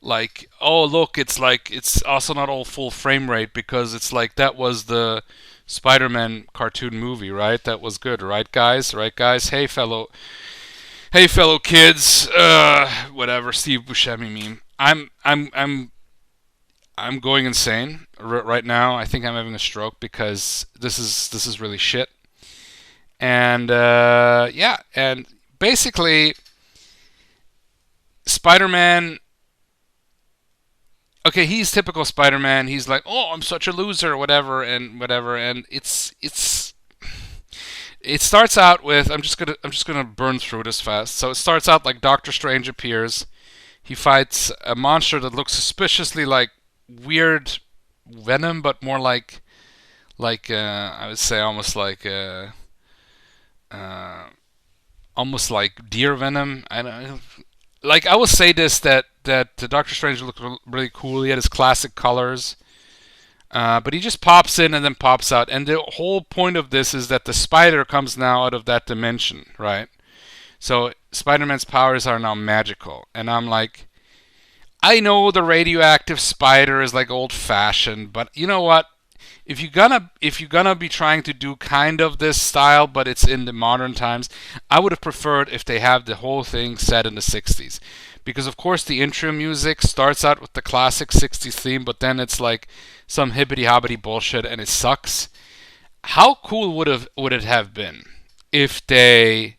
like oh look it's also not all full frame rate because it's like that was the Spider-Man cartoon movie, right? That was good, right guys? Right guys? Hey fellow kids, whatever Steve Buscemi meme. I'm going insane right now. I think I'm having a stroke because this is really shit. And yeah, and basically Spider-Man. Okay, he's typical Spider-Man. He's like, oh, I'm such a loser, whatever, and whatever. And it starts out with I'm just gonna burn through this fast. So it starts out like Doctor Strange appears. He fights a monster that looks suspiciously like weird Venom, but more like I would say uh, almost like deer venom. I don't like. I will say this that the Doctor Strange looked really cool. He had his classic colors, but he just pops in and then pops out. And the whole point of this is that the spider comes now out of that dimension, right? So Spider-Man's powers are now magical, and I'm like, I know the radioactive spider is like old fashioned, but you know what? If you're gonna be trying to do kind of this style, but it's in the modern times, I would have preferred if they have the whole thing set in the '60s, because of course the intro music starts out with the classic '60s theme, but then it's like some hibbity hobbity bullshit and it sucks. How cool would it have been if they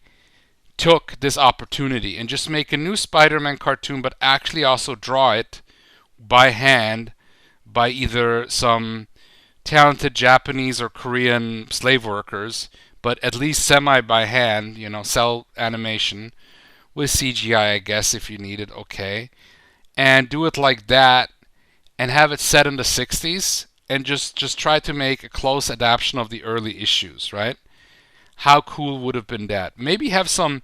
took this opportunity and just make a new Spider-Man cartoon, but actually also draw it by hand by either some talented Japanese or Korean slave workers, but at least semi by hand, cell animation with CGI, I guess, if you need it, okay. And do it like that and have it set in the 60s and just try to make a close adaptation of the early issues, right? How cool would have been that? Maybe have some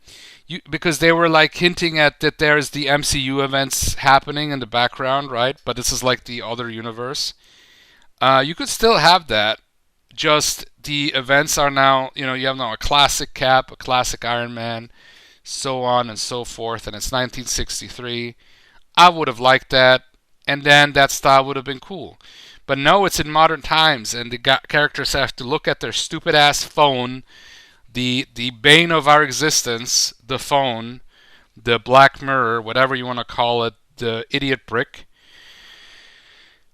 because they were like hinting at that there's the MCU events happening in the background, right? But this is like the other universe. You could still have that. Just the events are now, you have now a classic Cap, a classic Iron Man, so on and so forth, and it's 1963. I would have liked that, and then that style would have been cool. But no, it's in modern times, and the characters have to look at their stupid ass phone, the bane of our existence, the phone, the black mirror, whatever you want to call it, the idiot brick,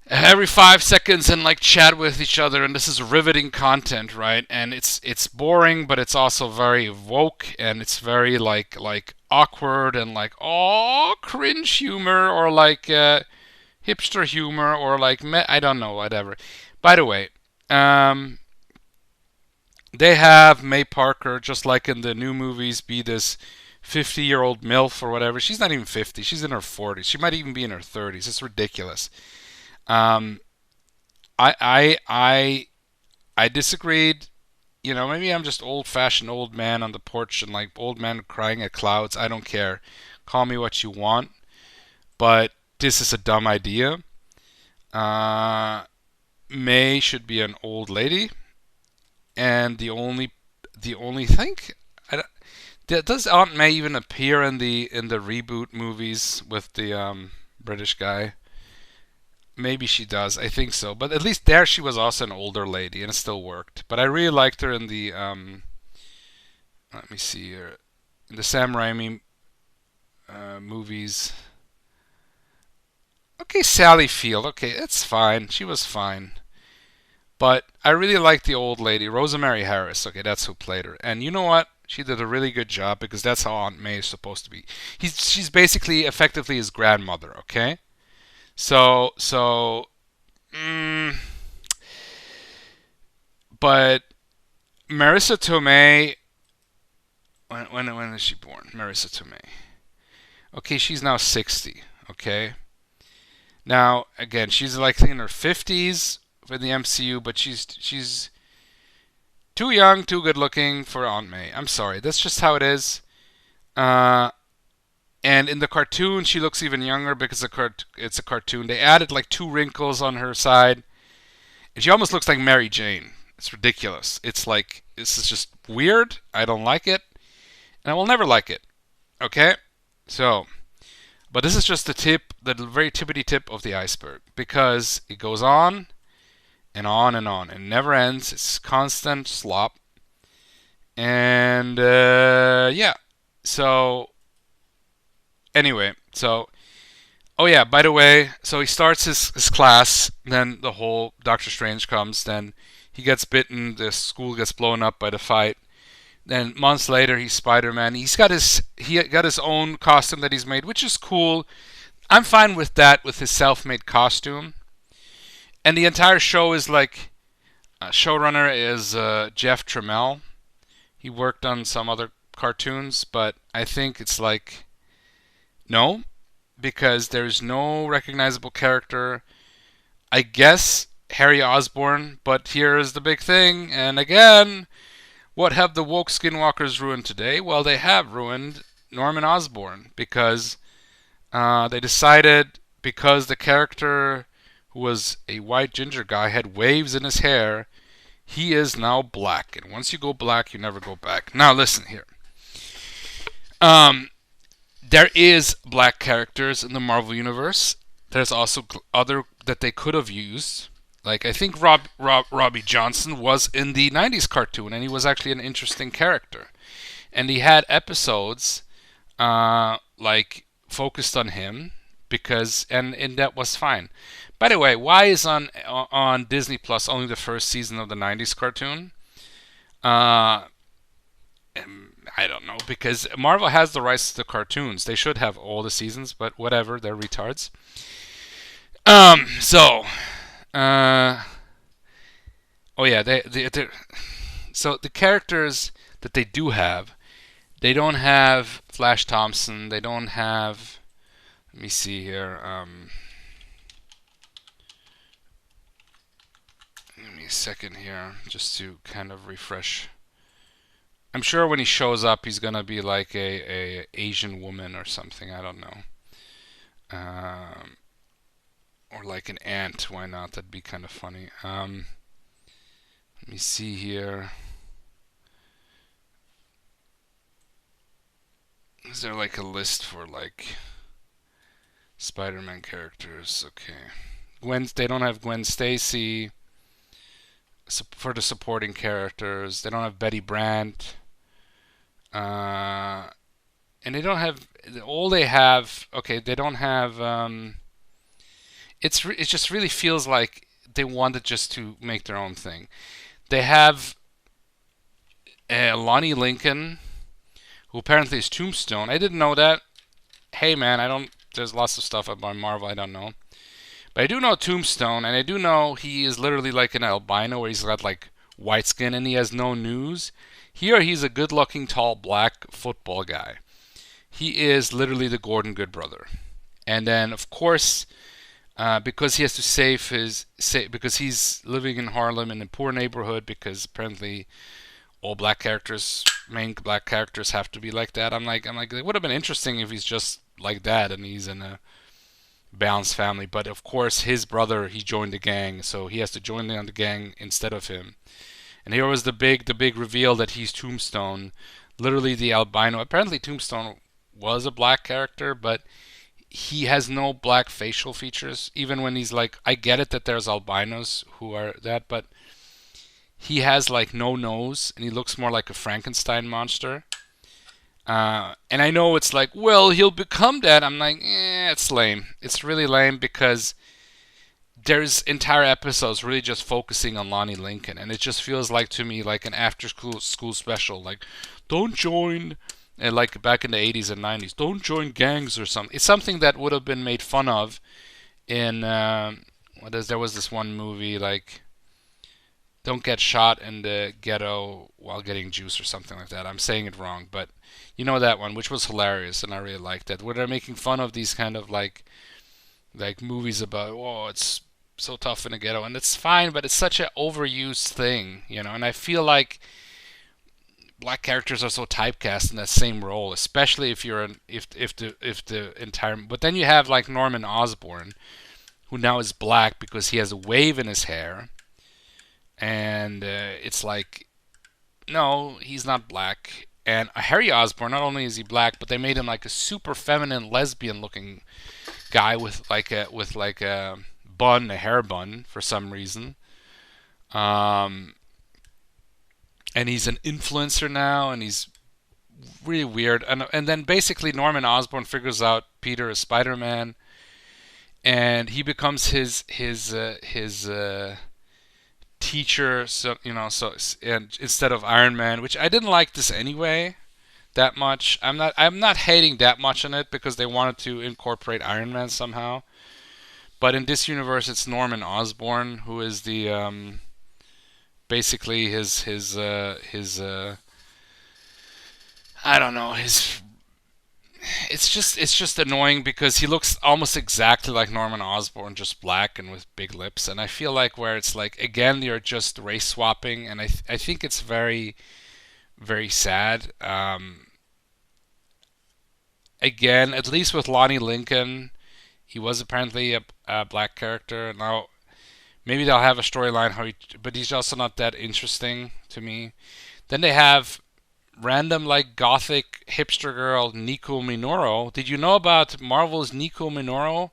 every 5 seconds and like chat with each other, and this is riveting content, right? And it's boring, but it's also very woke, and it's very like awkward and like oh cringe humor or like hipster humor or like I don't know, whatever. By the way, they have May Parker, just like in the new movies, be this 50-year-old MILF or whatever. She's not even 50. She's in her 40s. She might even be in her 30s. It's ridiculous. Um, I I I I disagreed. Maybe I'm just old-fashioned old man on the porch and like old man crying at clouds. I don't care. Call me what you want, but this is a dumb idea. Uh, May should be an old lady, and the only thing, does Aunt May even appear in the reboot movies with the British guy? Maybe she does. I think so. But at least there she was also an older lady and it still worked. But I really liked her in the let me see here. In the Sam Raimi movies. Okay, Sally Field. Okay, that's fine. She was fine. But I really liked the old lady, Rosemary Harris. Okay, that's who played her. And you know what? She did a really good job because that's how Aunt May is supposed to be. She's basically effectively his grandmother. Okay, so mm, but Marissa Tomei, when is she born? Marissa Tomei. Okay, she's now 60. Okay, now again, she's likely in her 50s for the MCU, but she's too young, too good looking for Aunt May. I'm sorry, that's just how it is. Uh, and in the cartoon, she looks even younger because it's a cartoon. They added like 2 wrinkles on her side, and she almost looks like Mary Jane. It's ridiculous. It's like this is just weird. I don't like it, and I will never like it. Okay, so but this is just the tip, the very tippity tip of the iceberg, because it goes on and on and on. It never ends. It's constant slop. And yeah. So anyway, so oh yeah, by the way, so he starts his class, then the whole Doctor Strange comes, then he gets bitten, the school gets blown up by the fight. Then months later, he's Spider-Man. He got his own costume that he's made, which is cool. I'm fine with that, with his self-made costume. And the entire show is like showrunner is Jeff Tramiel. He worked on some other cartoons, but I think it's like no, because there's no recognizable character. I guess Harry Osborn, but here is the big thing, and again, what have the woke skinwalkers ruined today? Well, they have ruined Norman Osborn because they decided because the character who was a white ginger guy had waves in his hair, he is now black. And once you go black, you never go back. Now listen here. There is black characters in the Marvel universe. There's also other that they could have used. Like I think Robbie Johnson was in the '90s cartoon, and he was actually an interesting character. And he had episodes like focused on him because, and that was fine. By the way, why is on Disney Plus only the first season of the '90s cartoon? Uh, I don't know because Marvel has the rights to the cartoons. They should have all the seasons, but whatever, they're retards. So oh yeah, so the characters that they do have, they don't have Flash Thompson. They don't have. Let me see here. Give me a second here, just to kind of refresh. I'm sure when he shows up, he's gonna be like a Asian woman or something. I don't know. Or like an ant. Why not? That'd be kind of funny. Let me see here. Is there like a list for like Spider-Man characters? Okay. They don't have Gwen Stacy for the supporting characters. They don't have Betty Brant. And they don't have all they have. Okay, they don't have. It just really feels like they wanted just to make their own thing. They have Lonnie Lincoln, who apparently is Tombstone. I didn't know that. Hey man, I don't. There's lots of stuff about Marvel I don't know, but I do know Tombstone, and I do know he is literally like an albino, where he's got like white skin and he has no news. Here he's a good-looking, tall, black football guy. He is literally the Gordon Goodbrother, and then of course. Because he has to because he's living in Harlem in a poor neighborhood, because apparently all main black characters have to be like that. I'm like, it would have been interesting if he's just like that and he's in a balanced family. But of course, his brother, he joined the gang, so he has to join the gang instead of him. And here was the big reveal that he's Tombstone, literally the albino. Apparently, Tombstone was a black character, but he has no black facial features. Even when he's like, I get it that there's albinos who are that, but he has like no nose and he looks more like a Frankenstein monster. And I know it's like, well, he'll become that. I'm like, it's lame. It's really lame because there's entire episodes really just focusing on Lonnie Lincoln, and it just feels like to me like an after school special. Like, don't join, and like back in the 80s and 90s, don't join gangs or something. It's something that would have been made fun of in there was this one movie like don't get shot in the ghetto while getting juice or something like that. I'm saying it wrong, but you know that one, which was hilarious, and I really liked that. Where they're making fun of these kind of like movies about oh it's so tough in the ghetto, and it's fine, but it's such an overused thing, you know. And I feel like black characters are so typecast in that same role, especially if you're if the entire. But then you have like Norman Osborn, who now is black because he has a wave in his hair, and it's like no, he's not black. And Harry Osborn, not only is he black, but they made him like a super feminine lesbian looking guy with like a bun, a hair bun for some reason. Um, and he's an influencer now, and he's really weird. And then basically Norman Osborn figures out Peter is Spider-Man, and he becomes his teacher. So and instead of Iron Man, which I didn't like this anyway that much. I'm not hating that much on it because they wanted to incorporate Iron Man somehow. But in this universe, it's Norman Osborn who is the basically his I don't know his. It's just annoying because he looks almost exactly like Norman Osborn, just black and with big lips. And I feel like where it's like again you're just race swapping, and I think it's very very sad. Again, at least with Lonnie Lincoln, he was apparently a black character. Now maybe they'll have a storyline but he's also not that interesting to me. Then they have random like gothic hipster girl Nico Minoru. Did you know about Marvel's Nico Minoru,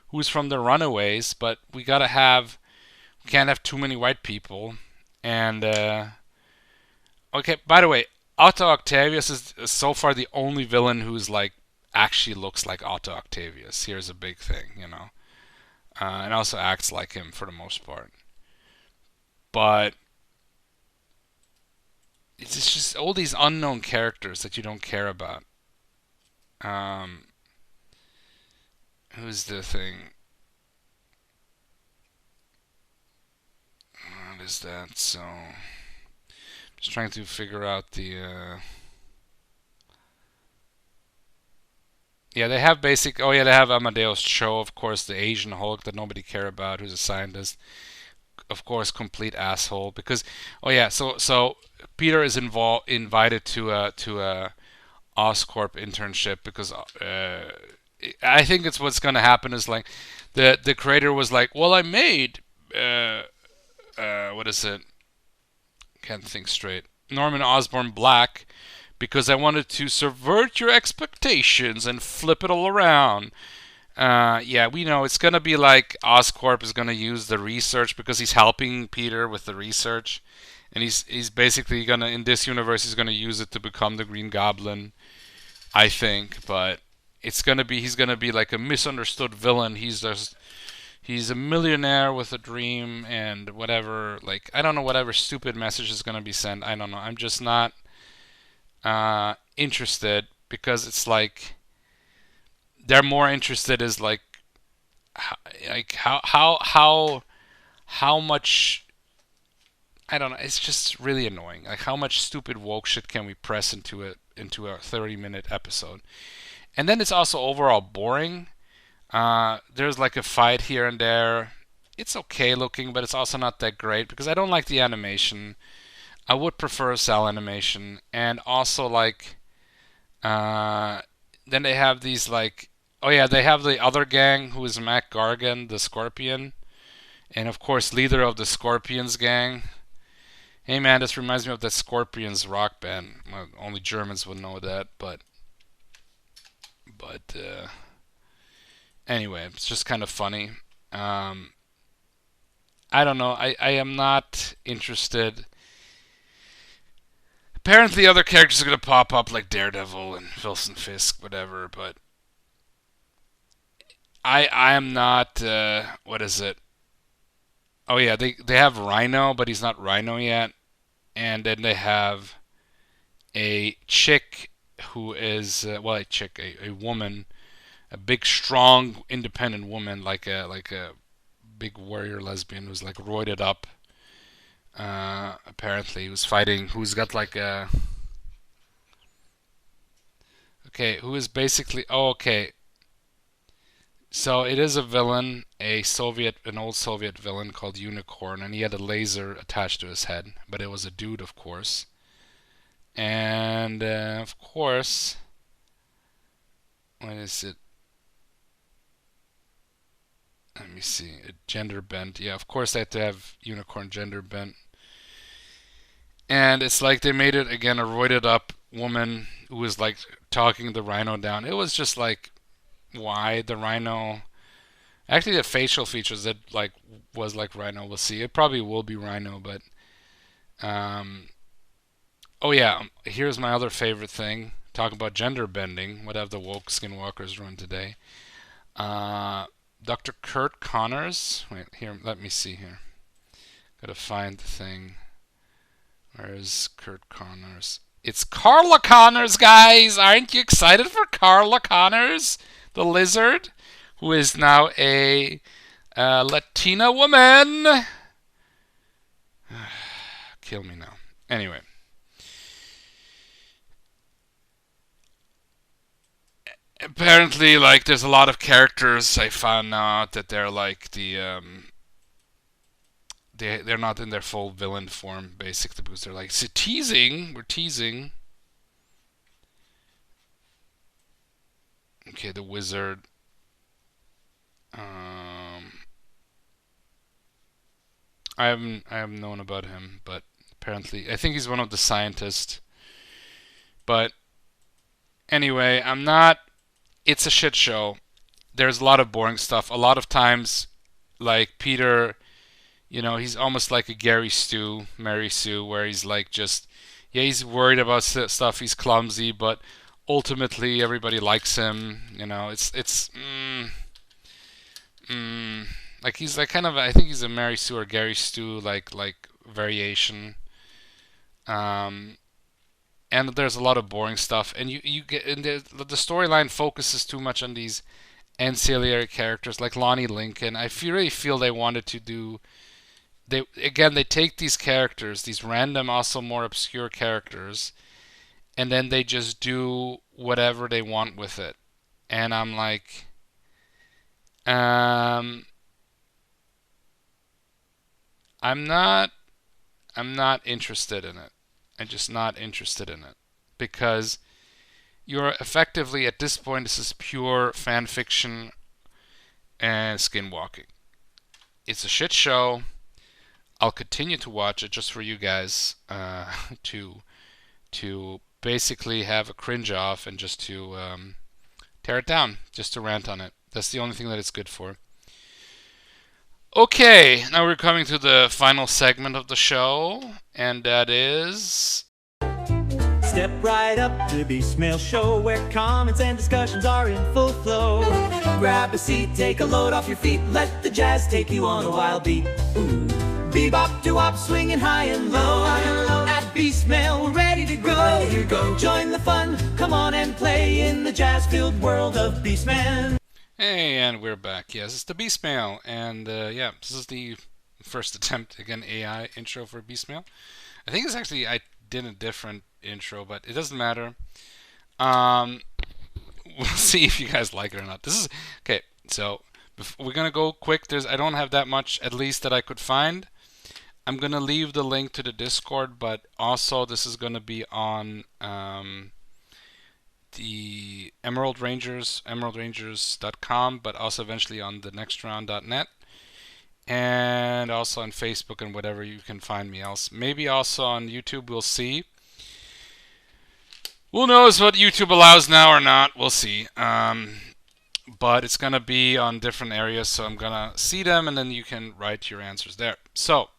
who's from the Runaways? But we can't have too many white people. And okay, by the way, Otto Octavius is so far the only villain who's like actually looks like Otto Octavius. Here's a big thing, and also acts like him for the most part. But it's just all these unknown characters that you don't care about. Um, who's the thing? What is that? So, just trying to figure out the. Yeah, they have basic. Oh yeah, they have Amadeus Cho, of course, the Asian Hulk that nobody care about, who's a scientist. Of course, complete asshole. Because oh yeah, so Peter is invited to a Oscorp internship because I think it's what's gonna happen is like the creator was like, well, I made what is it? Can't think straight. Norman Osborn black because I wanted to subvert your expectations and flip it all around. Yeah, we know it's gonna be like Oscorp is gonna use the research because he's helping Peter with the research, and he's basically gonna in this universe he's gonna use it to become the Green Goblin, I think. But he's gonna be like a misunderstood villain. He's a millionaire with a dream and whatever. Like I don't know whatever stupid message is gonna be sent. I don't know. I'm just not interested because it's like they're more interested is like how much I don't know. It's just really annoying. Like how much stupid woke shit can we press into a 30-minute episode? And then it's also overall boring. There's like a fight here and there. It's okay looking, but it's also not that great because I don't like the animation. I would prefer cell animation, and also like then they have these like oh yeah they have the other gang who is Mac Gargan, the Scorpion, and of course leader of the Scorpions gang. Hey man, this reminds me of that Scorpions rock band. Well, only Germans would know that, but anyway, it's just kind of funny. Um, I don't know. I am not interested. Apparently, other characters are gonna pop up like Daredevil and Wilson Fisk, whatever. But I am not. What is it? Oh yeah, they have Rhino, but he's not Rhino yet. And then they have a chick who is well, a chick, a woman, a big, strong, independent woman, like a big warrior lesbian who's like roided up. Apparently, who's fighting, who's got like a okay, who is basically oh okay. So it is a villain, an old Soviet villain called Unicorn, and he had a laser attached to his head, but it was a dude, of course. And of course, what is it? Let me see. A gender bent. Yeah, of course they had to have Unicorn gender bent. And it's like they made it again a roided up woman who was like talking the Rhino down. It was just like why the Rhino. Actually, the facial features that like was like Rhino. We'll see. It probably will be Rhino, but um. Oh yeah, here's my other favorite thing. Talk about gender bending. What have the woke skinwalkers run today? Uh, Dr. Kurt Connors. Wait, here, let me see here. Gotta find the thing. Where is Kurt Connors? It's Carla Connors, guys! Aren't you excited for Carla Connors? The lizard, who is now a Latina woman. Kill me now. Anyway. Apparently, like, there's a lot of characters I found out that they're like they're not in their full villain form basically because they're like, so teasing, we're teasing. Okay, the wizard. Um, I haven't known about him, but apparently I think he's one of the scientists. But anyway, I'm not. It's a shit show. There's a lot of boring stuff. A lot of times, like Peter, he's almost like a Gary Stu, Mary Sue, where he's like just, yeah, he's worried about stuff. He's clumsy, but ultimately everybody likes him. Mm, like he's like kind of, I think he's a Mary Sue or Gary Stu like variation. Um, and there's a lot of boring stuff, and you get and the storyline focuses too much on these ancillary characters like Lonnie Lincoln. Really feel they wanted to do they take these characters, these random, also more obscure characters, and then they just do whatever they want with it. And I'm like, um, I'm not, I'm not interested in it. I'm just not interested in it because you're effectively at this point. This is pure fan fiction and skinwalking. It's a shit show. I'll continue to watch it just for you guys to basically have a cringe off and just to tear it down, just to rant on it. That's the only thing that it's good for. Okay, now we're coming to the final segment of the show, and that is. Step right up to the Beastmail Show, where comments and discussions are in full flow. Grab a seat, take a load off your feet, let the jazz take you on a wild beat. Ooh. Bebop, doo-wop, swinging high and low. At Beastmail, ready to go. Here you go. Join the fun, come on and play in the jazz-filled world of Beastman. Hey, and we're back. Yes, it's the Beastmail, and yeah, this is the first attempt, again, AI intro for Beastmail. I think it's actually, I did a different intro, but it doesn't matter. We'll see if you guys like it or not. This is, okay, so we're gonna go quick. I don't have that much, at least, that I could find. I'm gonna leave the link to the Discord, but also this is gonna be on the Emerald Rangers, emeraldrangers.com, but also eventually on the nextround.net, and also on Facebook and whatever you can find me else. Maybe also on YouTube. We'll see. Who knows what YouTube allows now or not? We'll see. But it's gonna be on different areas, so I'm gonna see them, and then you can write your answers there. So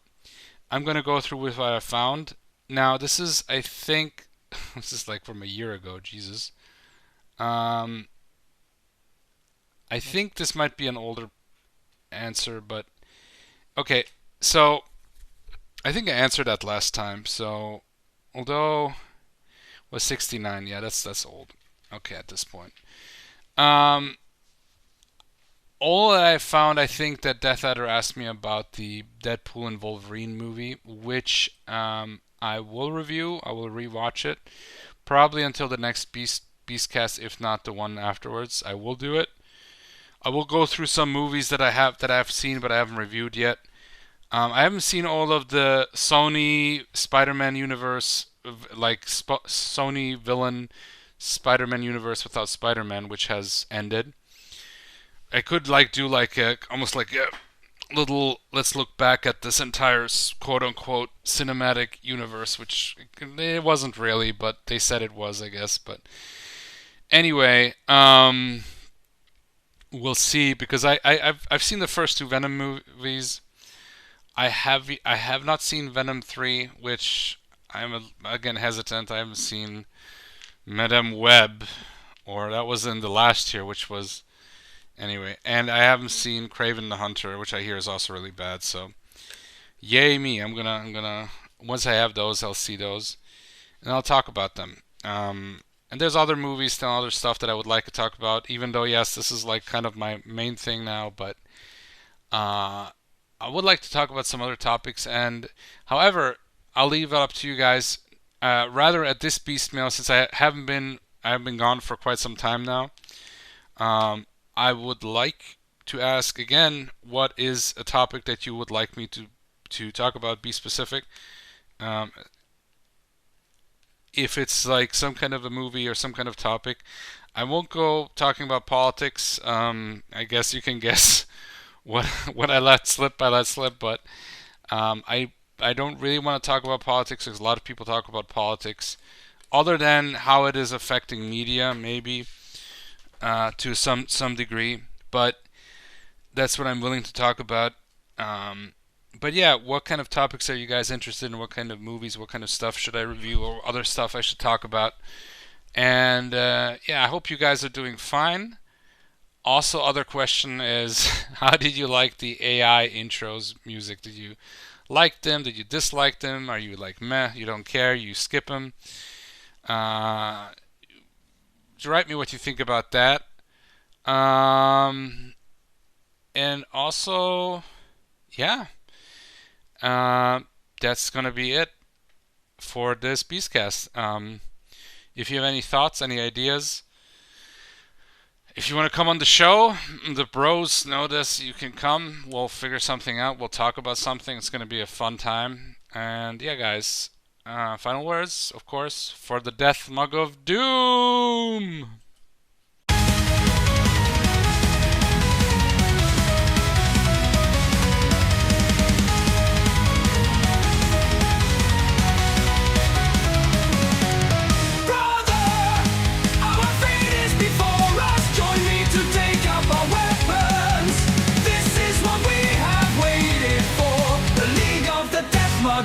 I'm gonna go through with what I found. Now this is, I think, this is like from a year ago. Jesus. I think this might be an older answer, but okay. So I think I answered that last time. So although was 69, yeah, that's old. Okay, at this point. Um, all that I found, I think that Death Adder asked me about the Deadpool and Wolverine movie, which I will review. I will rewatch it probably until the next Beastcast, if not the one afterwards. I will do it. I will go through some movies that I've seen but I haven't reviewed yet. I haven't seen all of the Sony Spider-Man universe, like Sony villain Spider-Man universe without Spider-Man, which has ended. I could like do like a almost like a little let's look back at this entire quote unquote cinematic universe, which it wasn't really, but they said it was, I guess. But anyway, we'll see because I've seen the first two Venom movies. I have not seen Venom 3, which I'm again hesitant. I haven't seen Madame Web, or that was in the last year, which was anyway. And I haven't seen Craven the Hunter, which I hear is also really bad. So yay me! I'm gonna once I have those, I'll see those and I'll talk about them. And there's other movies, still other stuff that I would like to talk about. Even though yes, this is like kind of my main thing now, but uh, I would like to talk about some other topics. And however, I'll leave it up to you guys. Rather at this beast mail, since I've been gone for quite some time now. I would like to ask again, what is a topic that you would like me to talk about? Be specific. Um, if it's like some kind of a movie or some kind of topic, I won't go talking about politics. I guess you can guess what what I let slip. I let slip, but I don't really want to talk about politics because a lot of people talk about politics, other than how it is affecting media, maybe to some degree. But that's what I'm willing to talk about. But yeah, what kind of topics are you guys interested in? What kind of movies? What kind of stuff should I review, or other stuff I should talk about? And yeah, I hope you guys are doing fine. Also, other question is, how did you like the AI intros music? Did you like them? Did you dislike them? Are you like meh? You don't care? You skip them? Uh, write me what you think about that. And also, yeah, uh, that's gonna be it for this Beastcast. If you have any thoughts, any ideas, if you want to come on the show, the bros know this. You can come. We'll figure something out. We'll talk about something. It's gonna be a fun time. And yeah, guys. Final words, of course, for the Death Mug of Doom.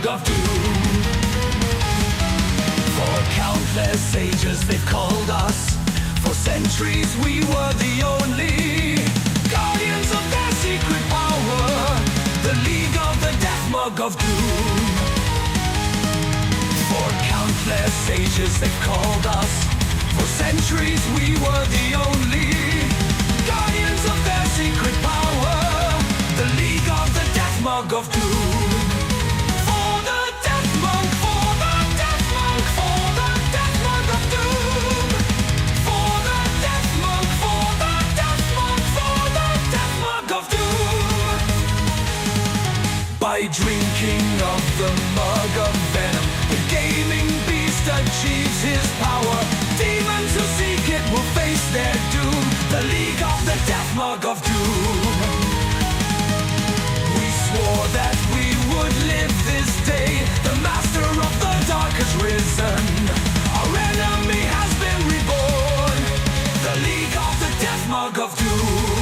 Of doom. For countless ages they've called us. For centuries we were the only guardians of their secret power. The League of the Death Mug of Doom. For countless ages they've called us. For centuries we were the only guardians of their secret power. The League of the Death Mug of Doom. By drinking of the mug of venom, the gaming beast achieves his power. Demons who seek it will face their doom. The League of the Death Mug of Doom. We swore that we would live this day. The master of the dark has risen. Our enemy has been reborn. The League of the Death Mug of Doom.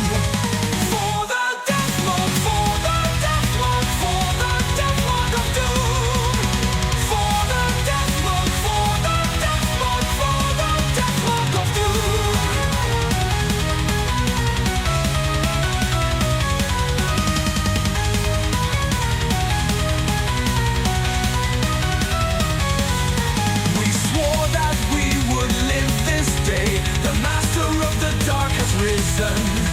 listen.